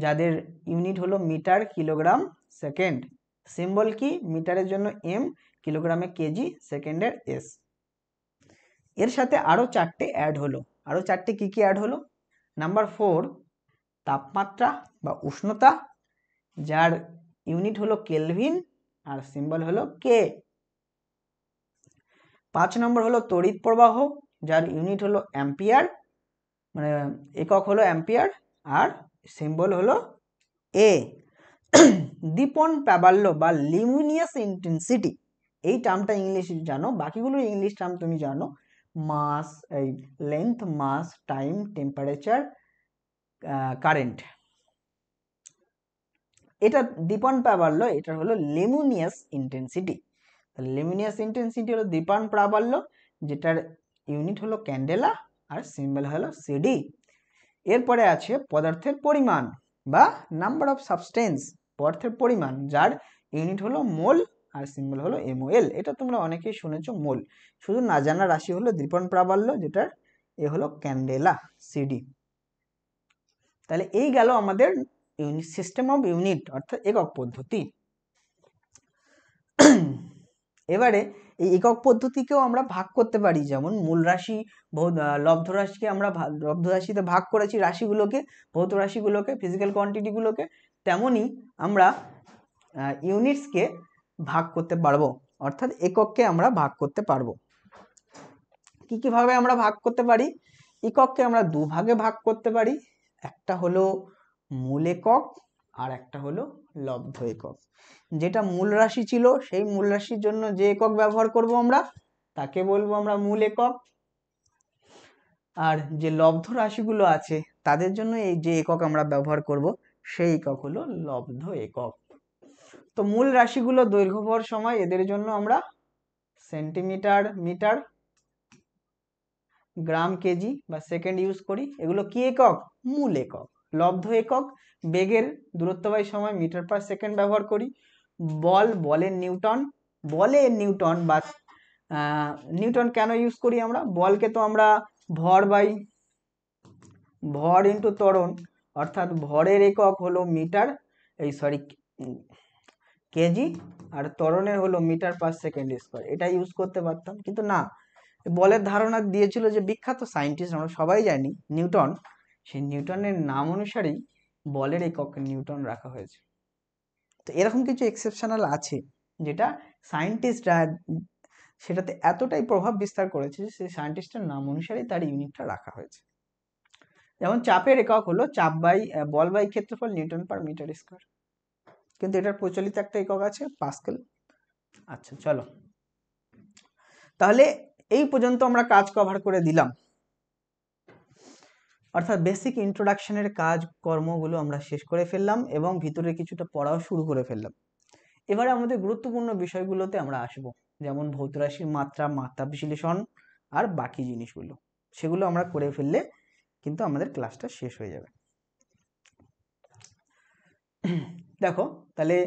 যাদের ইউনিট হলো মিটার, কিলোগ্রাম, সেকেন্ড। সিম্বল কি? মিটারের জন্য এম, কিলোগ্রামে কেজি, সেকেন্ডের এস। এর সাথে আরো 4টে অ্যাড হলো। আরো 4টে কি কি অ্যাড হলো? নাম্বার 4 তাপমাত্রা বা উষ্ণতা, যার ইউনিট হলো কেলভিন আর সিম্বল হলো কে। 5 নম্বর হলো তড়িৎ প্রবাহ, যার ইউনিট হলো অ্যাম্পিয়ার, মানে একক হলো অ্যাম্পিয়ার আর সিম্বল হলো এ। দীপন প্রাবল্য বা লিমিনিয়াস ইন্টেন্সিটি, এই টার্মটা ইংলিশ জানো, বাকিগুলো ইংলিশ টার্ম তুমি জানো। মাস, এই লেন্থ, মাস, টাইম, টেম্পারেচার, কারেন্ট। এটা দীপন প্রাবল্য, এটা হলো লিমিনিয়াস ইন্টেন্সিটি। লিমিনিয়াস ইন্টেন্সিটি হলো দীপন প্রাবল্য, যেটার ইউনিট হলো ক্যান্ডেলা আর সিম্বল হলো সিডি। এরপরে আছে পদার্থের পরিমাণ বা নাম্বার অফ সাবস্টেন্স, পদার্থের পরিমাণ, যার ইউনিট হলো মোল আর সিম্বল হলো এমওএল। এটা তোমরা অনেকেই শুনেছো মোল। শুধু না জানা রাশি হলো দীপন প্রাবল্য, যেটার এ হলো ক্যান্ডেলা, সিডি। তাহলে এই গেল আমাদের সিস্টেম অফ ইউনিট অর্থাৎ একক পদ্ধতি। এবারে এই একক পদ্ধতিকেও আমরা ভাগ করতে পারি, যেমন মূল রাশি, লব্ধ রাশিকে আমরা লব্ধ রাশিতে ভাগ করেছি, রাশিগুলোকে, ভৌত রাশিগুলোকে, ফিজিক্যাল কোয়ান্টিটিগুলোকে, তেমনি আমরা ইউনিটসকে ভাগ করতে পারবো, অর্থাৎ একককে আমরা ভাগ করতে পারবো। কি কি ভাবে আমরা ভাগ করতে পারি? একককে আমরা দুভাগে ভাগ করতে পারি, একটা হলো মূল একক আর একটা হলো লব্ধ একক। যেটা মূল রাশি ছিল সেই মূল রাশির জন্য যে একক ব্যবহার করব আমরা, তাকে বলবো আমরা মূল একক। আর যে লব্ধ রাশিগুলো আছে তাদের জন্য এই যে একক আমরা ব্যবহার করব সেই একক হলো লব্ধ একক। তো মূল রাশিগুলো দৈর্ঘ্য ভর সময়, এদের জন্য আমরা সেন্টিমিটার, মিটার, গ্রাম, কেজি বা সেকেন্ড ইউজ করি। এগুলো কি একক? মূল একক। লব্ধ একক, বেগের দূরত্ব বাই সময়, মিটার পার সেকেন্ড ব্যবহার করি। বলের নিউটন, বা নিউটন কেন ইউজ করি আমরা? বলকে তো আমরা ভর ইন্টু ত্বরণ, অর্থাৎ ভরের একক হলো মিটার, কেজি, আর ত্বরণের হলো মিটার পার সেকেন্ড স্কয়ার। এটা ইউজ করতে পারতাম, কিন্তু না, বলের ধারণা দিয়েছিল যে বিখ্যাত সায়েন্টিস্ট, আমরা সবাই জানি, নিউটন। সেই নিউটনের নাম অনুসারেই বলের একক নিউটন রাখা হয়েছে। তো এরকম কিছু এক্সেপশনাল আছে, যেটা সায়েন্টিস্টরা সেটাতে এতটাই প্রভাব বিস্তার করেছে যে সেই সায়েন্টিস্টের নাম অনুসারেই তার ইউনিটটা রাখা হয়েছে। যেমন চাপের একক হলো বল বাই ক্ষেত্রফল, নিউটন পার মিটার স্কয়ার, কিন্তু এটার প্রচলিত একটা একক আছে পাস্কেল। আচ্ছা চলো, তাহলে এই পর্যন্ত আমরা কাজ কভার করে দিলাম, অর্থাৎ বেসিক ইন্ট্রোডাকশনের কাজ কর্মগুলো আমরা শেষ করে ফেললাম এবং ভিতরে কিছুটা পড়াও শুরু করে ফেললাম। এবারে আমাদের গুরুত্বপূর্ণ বিষয়গুলোতে আমরা আসব, যেমন ভৌত রাশির মাত্রা বিশ্লেষণ আর বাকি জিনিসগুলো, সেগুলো আমরা করে ফেললে কিন্তু আমাদের ক্লাসটা শেষ হয়ে যাবে। দেখো তাহলে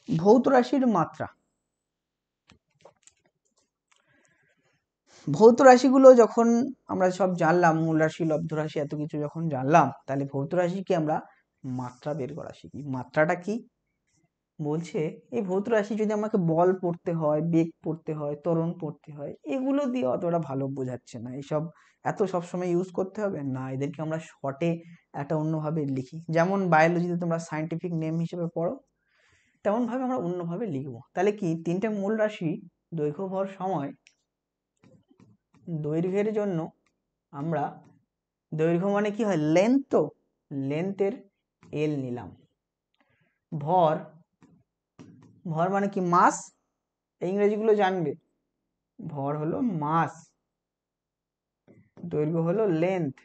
ভৌত রাশির মাত্রা, ভৌত রাশিগুলো যখন আমরা সব জানলাম, মূল রাশি, লব্ধ রাশি, এত কিছু যখন জানলাম, তাহলে ভৌত রাশিকে আমরা মাত্রা বের করা শিখি। মাত্রাটা কি? বলছে এই ভৌত রাশি যদি আমাকে বল পড়তে হয়, বেগ পড়তে হয়, ত্বরণ পড়তে হয়, এগুলো দিয়ে অতটা ভালো বোঝাচ্ছে না। এইসব এত সবসময় ইউজ করতে হবে না, এদেরকে আমরা শর্টে একটা অন্যভাবে লিখি। যেমন বায়োলজিতে তোমরা সায়েন্টিফিক নেম হিসেবে পড়ো, তেমন ভাবে আমরা অন্যভাবে লিখবো। তাহলে কি তিনটে মূল রাশি দৈর্ঘ্য, ভর, সময়। দৈর্ঘ্যের জন্য আমরা দৈর্ঘ্য মানে কি হয়, লেন্থ, তো লেন্থের এল নিলাম। ভর, ভর মানে কি মাস, এই ইংরেজিগুলো জানবে। ভর হলো মাস, দৈর্ঘ্য হলো লেন্থ,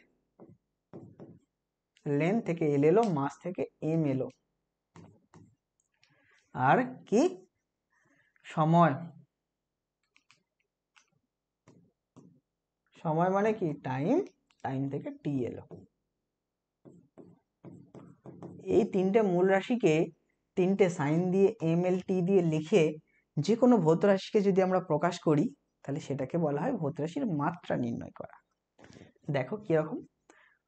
লেন্থ থেকে এল এলো, মাস থেকে এম এলো। আর কি সময়, সময় মানে কি টাইম, টাইম থেকে টি এলো। এই তিনটে মূল রাশিকে তিনটে সাইন দিয়ে এম এল টি দিয়ে লিখে যে কোনো ভৌত রাশিকে যদি আমরা প্রকাশ করি, তাহলে সেটাকে বলা হয় ভৌত রাশির মাত্রা নির্ণয় করা। দেখো কিরকম,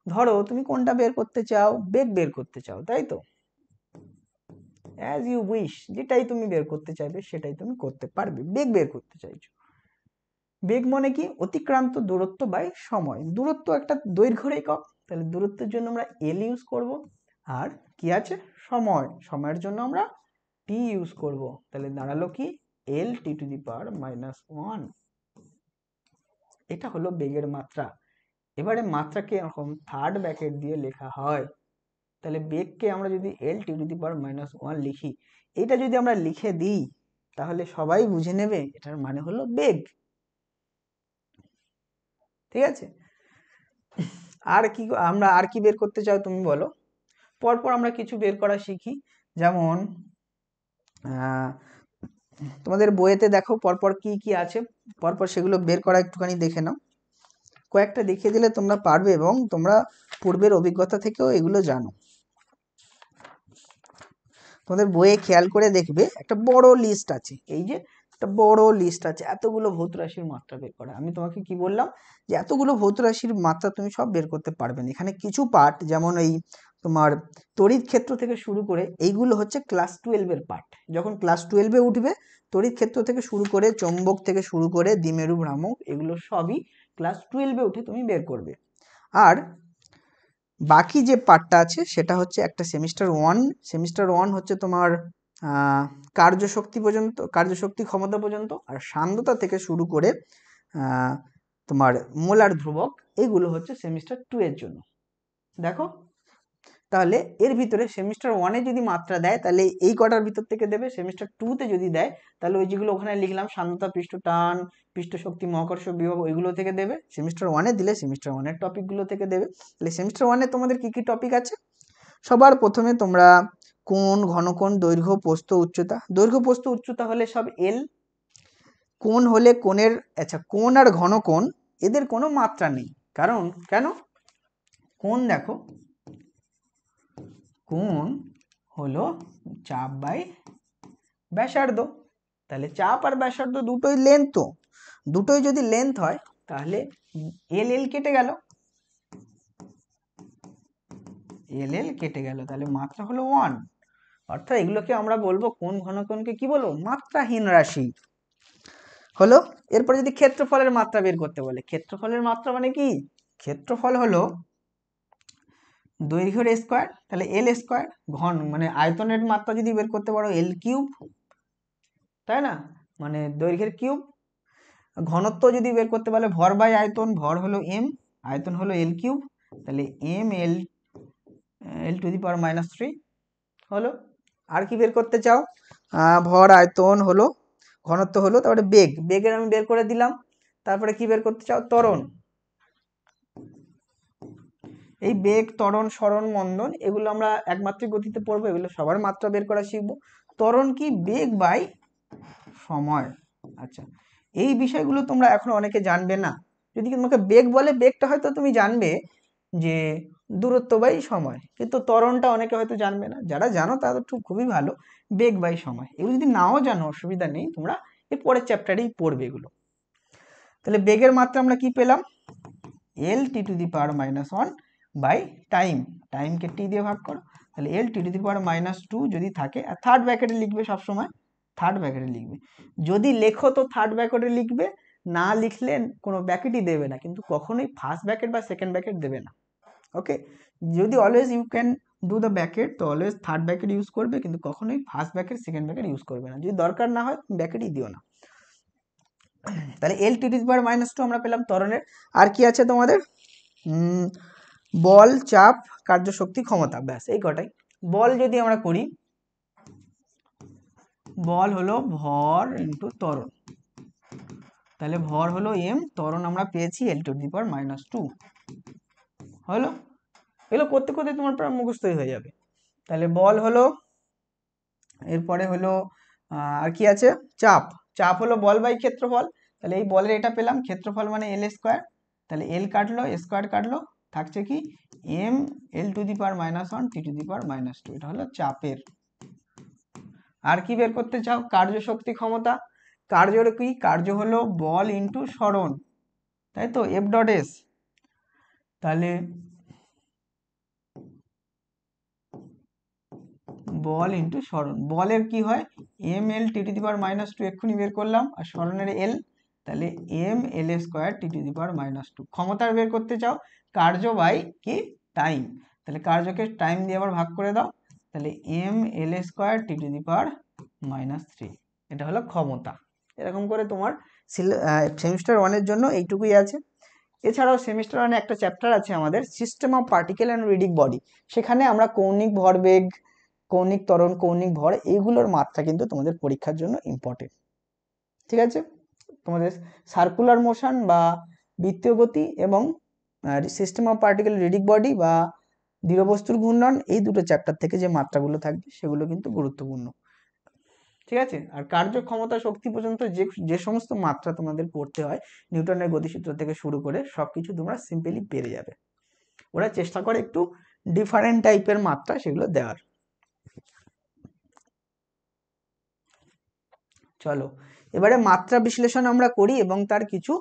ধরো তুমি কোনটা বের করতে চাও, বেগ বের করতে চাও, তাই তো? অ্যাজ ইউ উইশ, যেটাই তুমি বের করতে চাইবে সেটাই তুমি করতে পারবে। বেগ বের করতে চাইছো, বেগ মানে কি অতিক্রান্ত দূরত্ব বাই সময়। দূরত্ব একটা দৈর্ঘ্যের একক, তাহলে দূরত্বের জন্য আমরা এল ইউজ করব। আর কি আছে, সময়, সময়ের জন্য আমরা টি ইউজ করব। তাহলে দাঁড়ালো কি এল টি টু দি পাওয়ার -1। এটা হলো বেগের মাত্রা। এবারে মাত্রাকে এরকম থার্ড ব্র্যাকেট দিয়ে লেখা হয়। তাহলে বেগকে আমরা যদি এল টি টু দি পাওয়ার -1 লিখি, এটা যদি আমরা লিখে দিই তাহলে সবাই বুঝে নেবে এটার মানে হলো বেগ। ঠিক আছে, আর কি আমরা আর কি বের করতে চাও তুমি বলো? পরপর আমরা কিছু বের করা শিখি। যেমন তোমাদের বইয়েতে দেখো পরপর কি কি আছে, পরপর সেগুলো বের করা একটুখানি দেখে নাও। কয়েকটা দেখিয়ে দিলে তোমরা পারবে এবং তোমরা পূর্বের অভিজ্ঞতা থেকেও এগুলো জানো। তোমাদের বইয়ে খেয়াল করে দেখবে একটা বড় লিস্ট আছে, এই যে একটা বড় লিস্ট আছে, এতগুলো ভৌত রাশির মাত্রা বের করা। আমি তোমাকে কি বললাম যে এতগুলো ভৌত রাশির মাত্রা তুমি সব বের করতে পারবে না। এখানে কিছু পার্ট, যেমন এই তোমার তড়িৎ ক্ষেত্র থেকে শুরু করে, এইগুলো হচ্ছে ক্লাস 12-এর পার্ট। যখন ক্লাস 12-এ উঠবে, তড়িৎ ক্ষেত্র থেকে শুরু করে, চৌম্বক থেকে শুরু করে, দ্বিমেরু ভ্রামক, এগুলো সবই ক্লাস 12-এ উঠে তুমি বের করবে। আর বাকি যে পার্টটা আছে সেটা হচ্ছে একটা সেমিস্টার 1। সেমিস্টার 1 হচ্ছে তোমার কার্যশক্তি পর্যন্ত, কার্যশক্তি ক্ষমতা পর্যন্ত, আর সান্দ্রতা থেকে শুরু করে তোমার মোলার ধ্রুবক, এগুলো হচ্ছে সেমিস্টার 2 এর জন্য। দেখো তাহলে এর ভিতরে সেমিস্টার 1-এ যদি মাত্রা দেয় তাহলে এই কটার ভিতর থেকে দেবে, সেমিস্টার 2-তে যদি দেয় তাহলে ওই যেগুলো ওখানে লিখলাম সান্দ্রতা, পৃষ্ঠ টান, পৃষ্ঠ শক্তি, মহাকর্ষ বিভব, ওইগুলো থেকে দেবে। সেমিস্টার 1-এ দিলে সেমিস্টার 1-এর টপিকগুলো থেকে দেবে। তাহলে সেমিস্টার 1-এ তোমাদের কি কি টপিক আছে? সবার প্রথমে তোমরা কোণ, ঘনকোণ, দৈর্ঘ্য, প্রস্থ, উচ্চতা। দৈর্ঘ্য, প্রস্থ, উচ্চতা হলে সব এল। কোণ হলে কোণের, আচ্ছা কোণ আর ঘনকোণ এদের কোনো মাত্রা নেই, কারণ কেন, কোণ দেখো, কোণ হলো চাপ বাই ব্যাসার্ধ। তাহলে চাপ আর ব্যাসার্ধ দুটোই লেন্থ, তো দুটোই যদি লেন্থ হয় তাহলে এল এল কেটে গেল, এল এল কেটে গেল, তাহলে মাত্রা হলো 1। অর্থাৎ এগুলোকে আমরা বলবো, কোণ ঘনকোণকে কি বলবো, মাত্রাহীন রাশি হলো। এরপর যদি ক্ষেত্রফলের মাত্রা বের করতে বলে, ক্ষেত্রফলের মাত্রা মানে কি, ক্ষেত্রফল হলো দৈর্ঘ্যের স্কয়ার, তাহলে এল স্কয়ার, ঘন মানে আয়তনের মাত্রা যদি বের করতে পারো এল কিউব, তাই না, মানে দৈর্ঘ্যের কিউব। ঘনত্ব যদি বের করতে পারলে ভর বাই আয়তন, ভর হলো এম, আয়তন হলো এল কিউব, তাহলে M L L to the power -3 হলো। আর কি বের করতে চাও, ভর, আয়তন হলো, ঘনত্ব হলো, তারপরে বেগ, বেগের আমি বের করে দিলাম। তারপরে কি বের করতে চাও, ত্বরণ। এই বেগ, ত্বরণ, সরণ, মন্দন এগুলো আমরা একমাত্রিক গতিতে পড়বো, এগুলো সবার মাত্রা বের করা শিখবো। ত্বরণ কি, বেগ বাই সময়। আচ্ছা, এই বিষয়গুলো তোমরা এখন অনেকে জানবে না। যদি তোমাকে বেগ বলে, বেগটা হয়তো তুমি জানবে যে দূরত্ব বাই সময়, কিন্তু ত্বরণটা অনেকে হয়তো জানবে না। যারা জানো তাদের খুবই ভালো, বেগ বাই সময়। এগুলো যদি নাও জানো অসুবিধা নেই, তোমরা এর পরের চ্যাপ্টারেই পড়বে এগুলো। তাহলে বেগের মাত্রা আমরা কি পেলাম, L T to the power -1 by time, টাইমকে টি দিয়ে ভাগ করো। তাহলে এল টি টু দি পাওয়ার -2 যদি থাকে, আর থার্ড ব্র্যাকেটে লিখবে সবসময়, থার্ড ব্র্যাকেটে লিখবে। যদি লেখো তো থার্ড ব্র্যাকেটে লিখবে, না লিখলে কোনো ব্র্যাকেটই দেবে না, কিন্তু কখনোই ফার্স্ট ব্র্যাকেট বা সেকেন্ড ব্র্যাকেট দেবে না। ওকে, যদি always you can do the bracket, তো অলওয়েজ থার্ড ব্র্যাকেট ইউজ করবে, কিন্তু কখনোই first bracket second bracket use করবে না। যদি দরকার না হয় ব্র্যাকেটই দিও না। তাহলে এল টি টু দি পাওয়ার -2 আমরা পেলাম ত্বরণের। আর কি আছে তোমাদের? বল, চাপ, কার্যশক্তি, ক্ষমতা, ব্যাস এই কটাই। বল যদি আমরা করি, বল হলো ভর ইন্টু ত্বরণ, তাহলে ভর হলো এম, ত্বরণ আমরা পেয়েছি এল টু দি পাওয়ার -2 হলো। এগুলো করতে করতে তোমার প্রায় মুখস্থই হয়ে যাবে। তাহলে বল হলো, এরপরে হলো আর কি আছে? চাপ। চাপ হলো বল বাই ক্ষেত্রফল, তাহলে এই বলের এটা পেলাম, ক্ষেত্রফল মানে এল স্কোয়ার, তাহলে এল কাটলো, স্কোয়ার কাটলো, থাকছে কি M L to the power -1 T to the power -2, এটা হলো চাপের। আর কি বের করতে চাও? কার্যশক্তি, ক্ষমতা। কার্যর কি? কার্য হলো বল ইন্টু সরণ, তাই তো, এফ ডট এস। তাহলে বল ইন্টু সরণ, বলের কি হয়? M L T to the power -2 এক্ষুনি বের করলাম, আর সরণের এল, তাহলে M L square T to the power -2। ক্ষমতার বের করতে চাও, কার্য বাই কি টাইম, তাহলে কার্যকে টাইম দিয়ে আবার ভাগ করে দাও, তাহলে M L square T to the power -3, এটা হলো ক্ষমতা। এরকম করে তোমার সেমিস্টার 1-এর জন্য এইটুকুই আছে। এছাড়াও সেমিস্টার 1-এ একটা চ্যাপ্টার আছে আমাদের system of particle and reading body, সেখানে আমরা কৌণিক ভরবেগ, কৌণিক ত্বরণ, কৌণিক ভর, এইগুলোর মাত্রা কিন্তু তোমাদের পরীক্ষার জন্য ইম্পর্টেন্ট। ঠিক আছে, তোমাদের সার্কুলার মোশন বা বৃত্তীয় গতি এবং system of particle reading body বা দৃঢ়বস্তুর ঘূর্ণন, এই দুটো চ্যাপ্টার থেকে যে মাত্রাগুলো থাকবে সেগুলো কিন্তু গুরুত্বপূর্ণ। ঠিক আছে, আর কার্য, ক্ষমতা, শক্তি পর্যন্ত যে সমস্ত মাত্রা তোমাদের পড়তে হয়, নিউটনের গতিসূত্র থেকে শুরু করে সবকিছু তোমরা সিম্পলি পেরে যাবে। ওরা চেষ্টা করে একটু ডিফারেন্ট টাইপের মাত্রা সেগুলো দেওয়ার। চলো এবারে মাত্রা বিশ্লেষণ আমরা করি এবং তার কিছু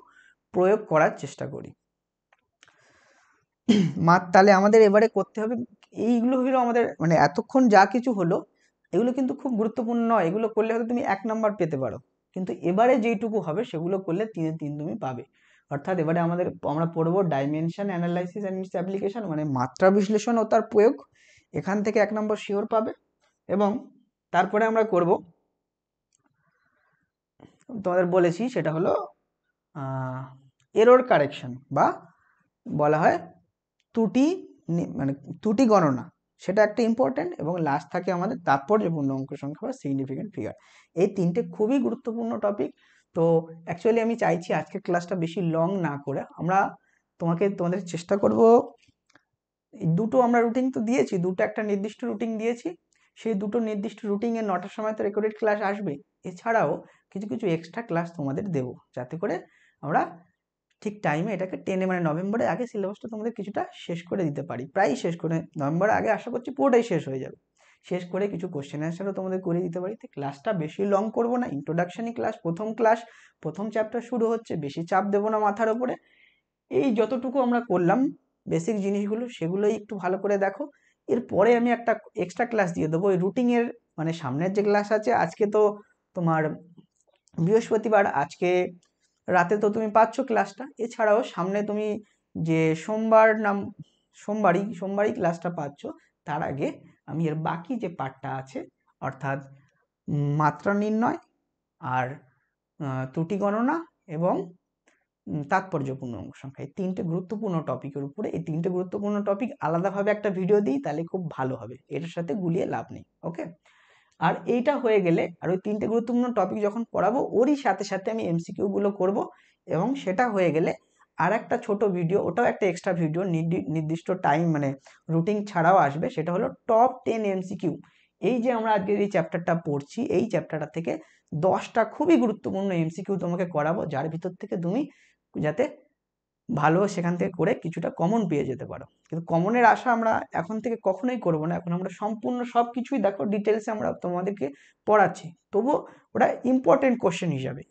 প্রয়োগ করার চেষ্টা করি। তাহলে আমাদের এবারে করতে হবে, এইগুলো হলো আমাদের মানে এতক্ষণ যা কিছু হলো এগুলো কিন্তু খুব গুরুত্বপূর্ণ নয়, এগুলো করলে হয়তো তুমি 1 নাম্বার পেতে পারো, কিন্তু এবারে যেইটুকু হবে সেগুলো করলে 3-3 তুমি পাবে। অর্থাৎ এবারে আমরা পড়বো dimension analysis and its application, মানে মাত্রা বিশ্লেষণ ও তার প্রয়োগ, এখান থেকে 1 নম্বর শিওর পাবে। এবং তারপরে আমরা করব, তোমাদের বলেছি সেটা হলো এরর কারেকশন, বা বলা হয় ত্রুটি, মানে ত্রুটি গণনা, সেটা একটা ইম্পর্টেন্ট। এবং লাস্ট থাকে আমাদের তাৎপর্যপূর্ণ অঙ্ক সংখ্যা বা সিগনিফিকেন্ট ফিগার। এই তিনটে খুবই গুরুত্বপূর্ণ টপিক। তো অ্যাকচুয়ালি আমি চাইছি আজকের ক্লাসটা বেশি লং না করে আমরা তোমাদের চেষ্টা করব, দুটো আমরা রুটিন তো দিয়েছি, দুটো একটা নির্দিষ্ট রুটিন দিয়েছি, সেই দুটো নির্দিষ্ট রুটিনে 9টার সময় তো রেকর্ডেড ক্লাস আসবে, এছাড়াও কিছু কিছু এক্সট্রা ক্লাস তোমাদের দেবো, যাতে করে আমরা ঠিক টাইমে এটাকে টেনে, মানে নভেম্বরের আগে সিলেবাসটা তোমাদের কিছুটা শেষ করে দিতে পারি, প্রায় শেষ করে, নভেম্বরের আগে আশা করছি পুরোটাই শেষ হয়ে যাবে, শেষ করে কিছু কোশ্চেন অ্যান্সারও তোমাদের করে দিতে পারি। তো ক্লাসটা বেশি লং করব না, ইন্ট্রোডাকশনই ক্লাস, প্রথম চ্যাপ্টার শুরু হচ্ছে, বেশি চাপ দেবো না মাথার ওপরে। এই যতটুকু আমরা করলাম বেসিক জিনিসগুলো সেগুলোই একটু ভালো করে দেখো। এরপরে আমি একটা এক্সট্রা ক্লাস দিয়ে দেবো ওই রুটিনের, মানে সামনের যে ক্লাস আছে, আজকে তো তোমার বৃহস্পতিবার, আজকে রাতে তো তুমি পাচ্ছ ক্লাসটা, এছাড়াও সামনে তুমি যে সোমবারই ক্লাসটা পাচ্ছ, তার আগে আমি এর বাকি যে পার্টটা আছে, অর্থাৎ মাত্রা নির্ণয় আর ত্রুটি গণনা এবং তাৎপর্যপূর্ণ অঙ্ক সংখ্যা, এই তিনটে গুরুত্বপূর্ণ টপিকের উপরে, এই তিনটে গুরুত্বপূর্ণ টপিক আলাদাভাবে একটা ভিডিও দিই, তাহলে খুব ভালো হবে, এটার সাথে গুলিয়ে লাভ নেই। ওকে, আর এইটা হয়ে গেলে, আর ওই তিনটে গুরুত্বপূর্ণ টপিক যখন পড়াবো ওরই সাথে সাথে আমি এমসিকিউ গুলো করব, এবং সেটা হয়ে গেলে আর একটা ছোট ভিডিও, ওটাও একটা এক্সট্রা ভিডিও নির্দিষ্ট টাইম, মানে রুটিন ছাড়াও আসবে, সেটা হলো টপ 10 এমসিকিউ। এই যে আমরা আজকের এই চ্যাপ্টারটা পড়ছি, এই চ্যাপ্টারটা থেকে 10টা খুবই গুরুত্বপূর্ণ এমসিকিউ তোমাকে করাবো, যার ভিতর থেকে তুমি যাতে ভালো সেখান থেকে করে কিছুটা কমন পেয়ে যেতে পারো। কিন্তু কমনের আশা আমরা এখন থেকে কখনোই করব না, এখন আমরা সম্পূর্ণ সব কিছুই দেখো ডিটেলসে আমরা তোমাদেরকে পড়াচ্ছি, তবুও ওটা ইম্পর্টেন্ট কোশ্চেন হিসাবে।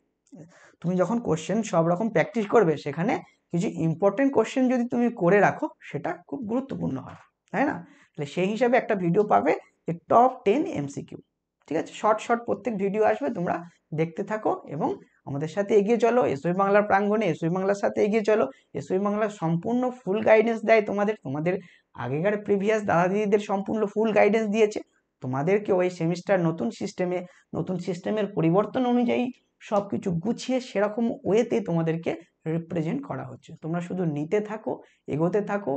তুমি যখন কোশ্চেন সব রকম প্র্যাকটিস করবে, সেখানে কিছু ইম্পর্টেন্ট কোশ্চেন যদি তুমি করে রাখো, সেটা খুব গুরুত্বপূর্ণ হয়। তাই না? তাহলে সেই হিসাবে একটা ভিডিও পাবে যে টপ 10 এমসিকিউ। ঠিক আছে, শর্ট শর্ট প্রত্যেক ভিডিও আসবে, তোমরা দেখতে থাকো এবং আমাদের সাথে এগিয়ে চলো। এসওই বাংলার প্রাঙ্গণে এসওই বাংলার সাথে এগিয়ে চলো। এসওই বাংলা সম্পূর্ণ ফুল গাইডেন্স দেয় তোমাদের আগেকার প্রিভিয়াস দাদা দিদিদের সম্পূর্ণ ফুল গাইডেন্স দিয়েছে। তোমাদেরকে ওই সেমিস্টার নতুন সিস্টেমের পরিবর্তন অনুযায়ী সবকিছু গুছিয়ে সেরকম ওয়েতে তোমাদেরকে রিপ্রেজেন্ট করা হচ্ছে। তোমরা শুধু নিতে থাকো, এগোতে থাকো,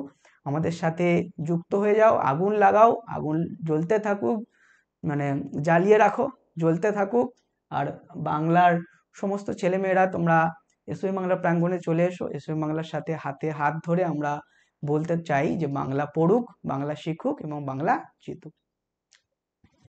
আমাদের সাথে যুক্ত হয়ে যাও, আগুন লাগাও, আগুন জ্বলতে থাকুক, মানে জ্বালিয়ে রাখো, জ্বলতে থাকুক। আর বাংলার সমস্ত ছেলেমেয়েরা তোমরা এসওই বাংলা প্রাঙ্গণে চলে এসো। এসওই বাংলার সাথে হাতে হাত ধরে আমরা বলতে চাই যে বাংলা পড়ুক, বাংলা শিখুক এবং বাংলা জিতুক।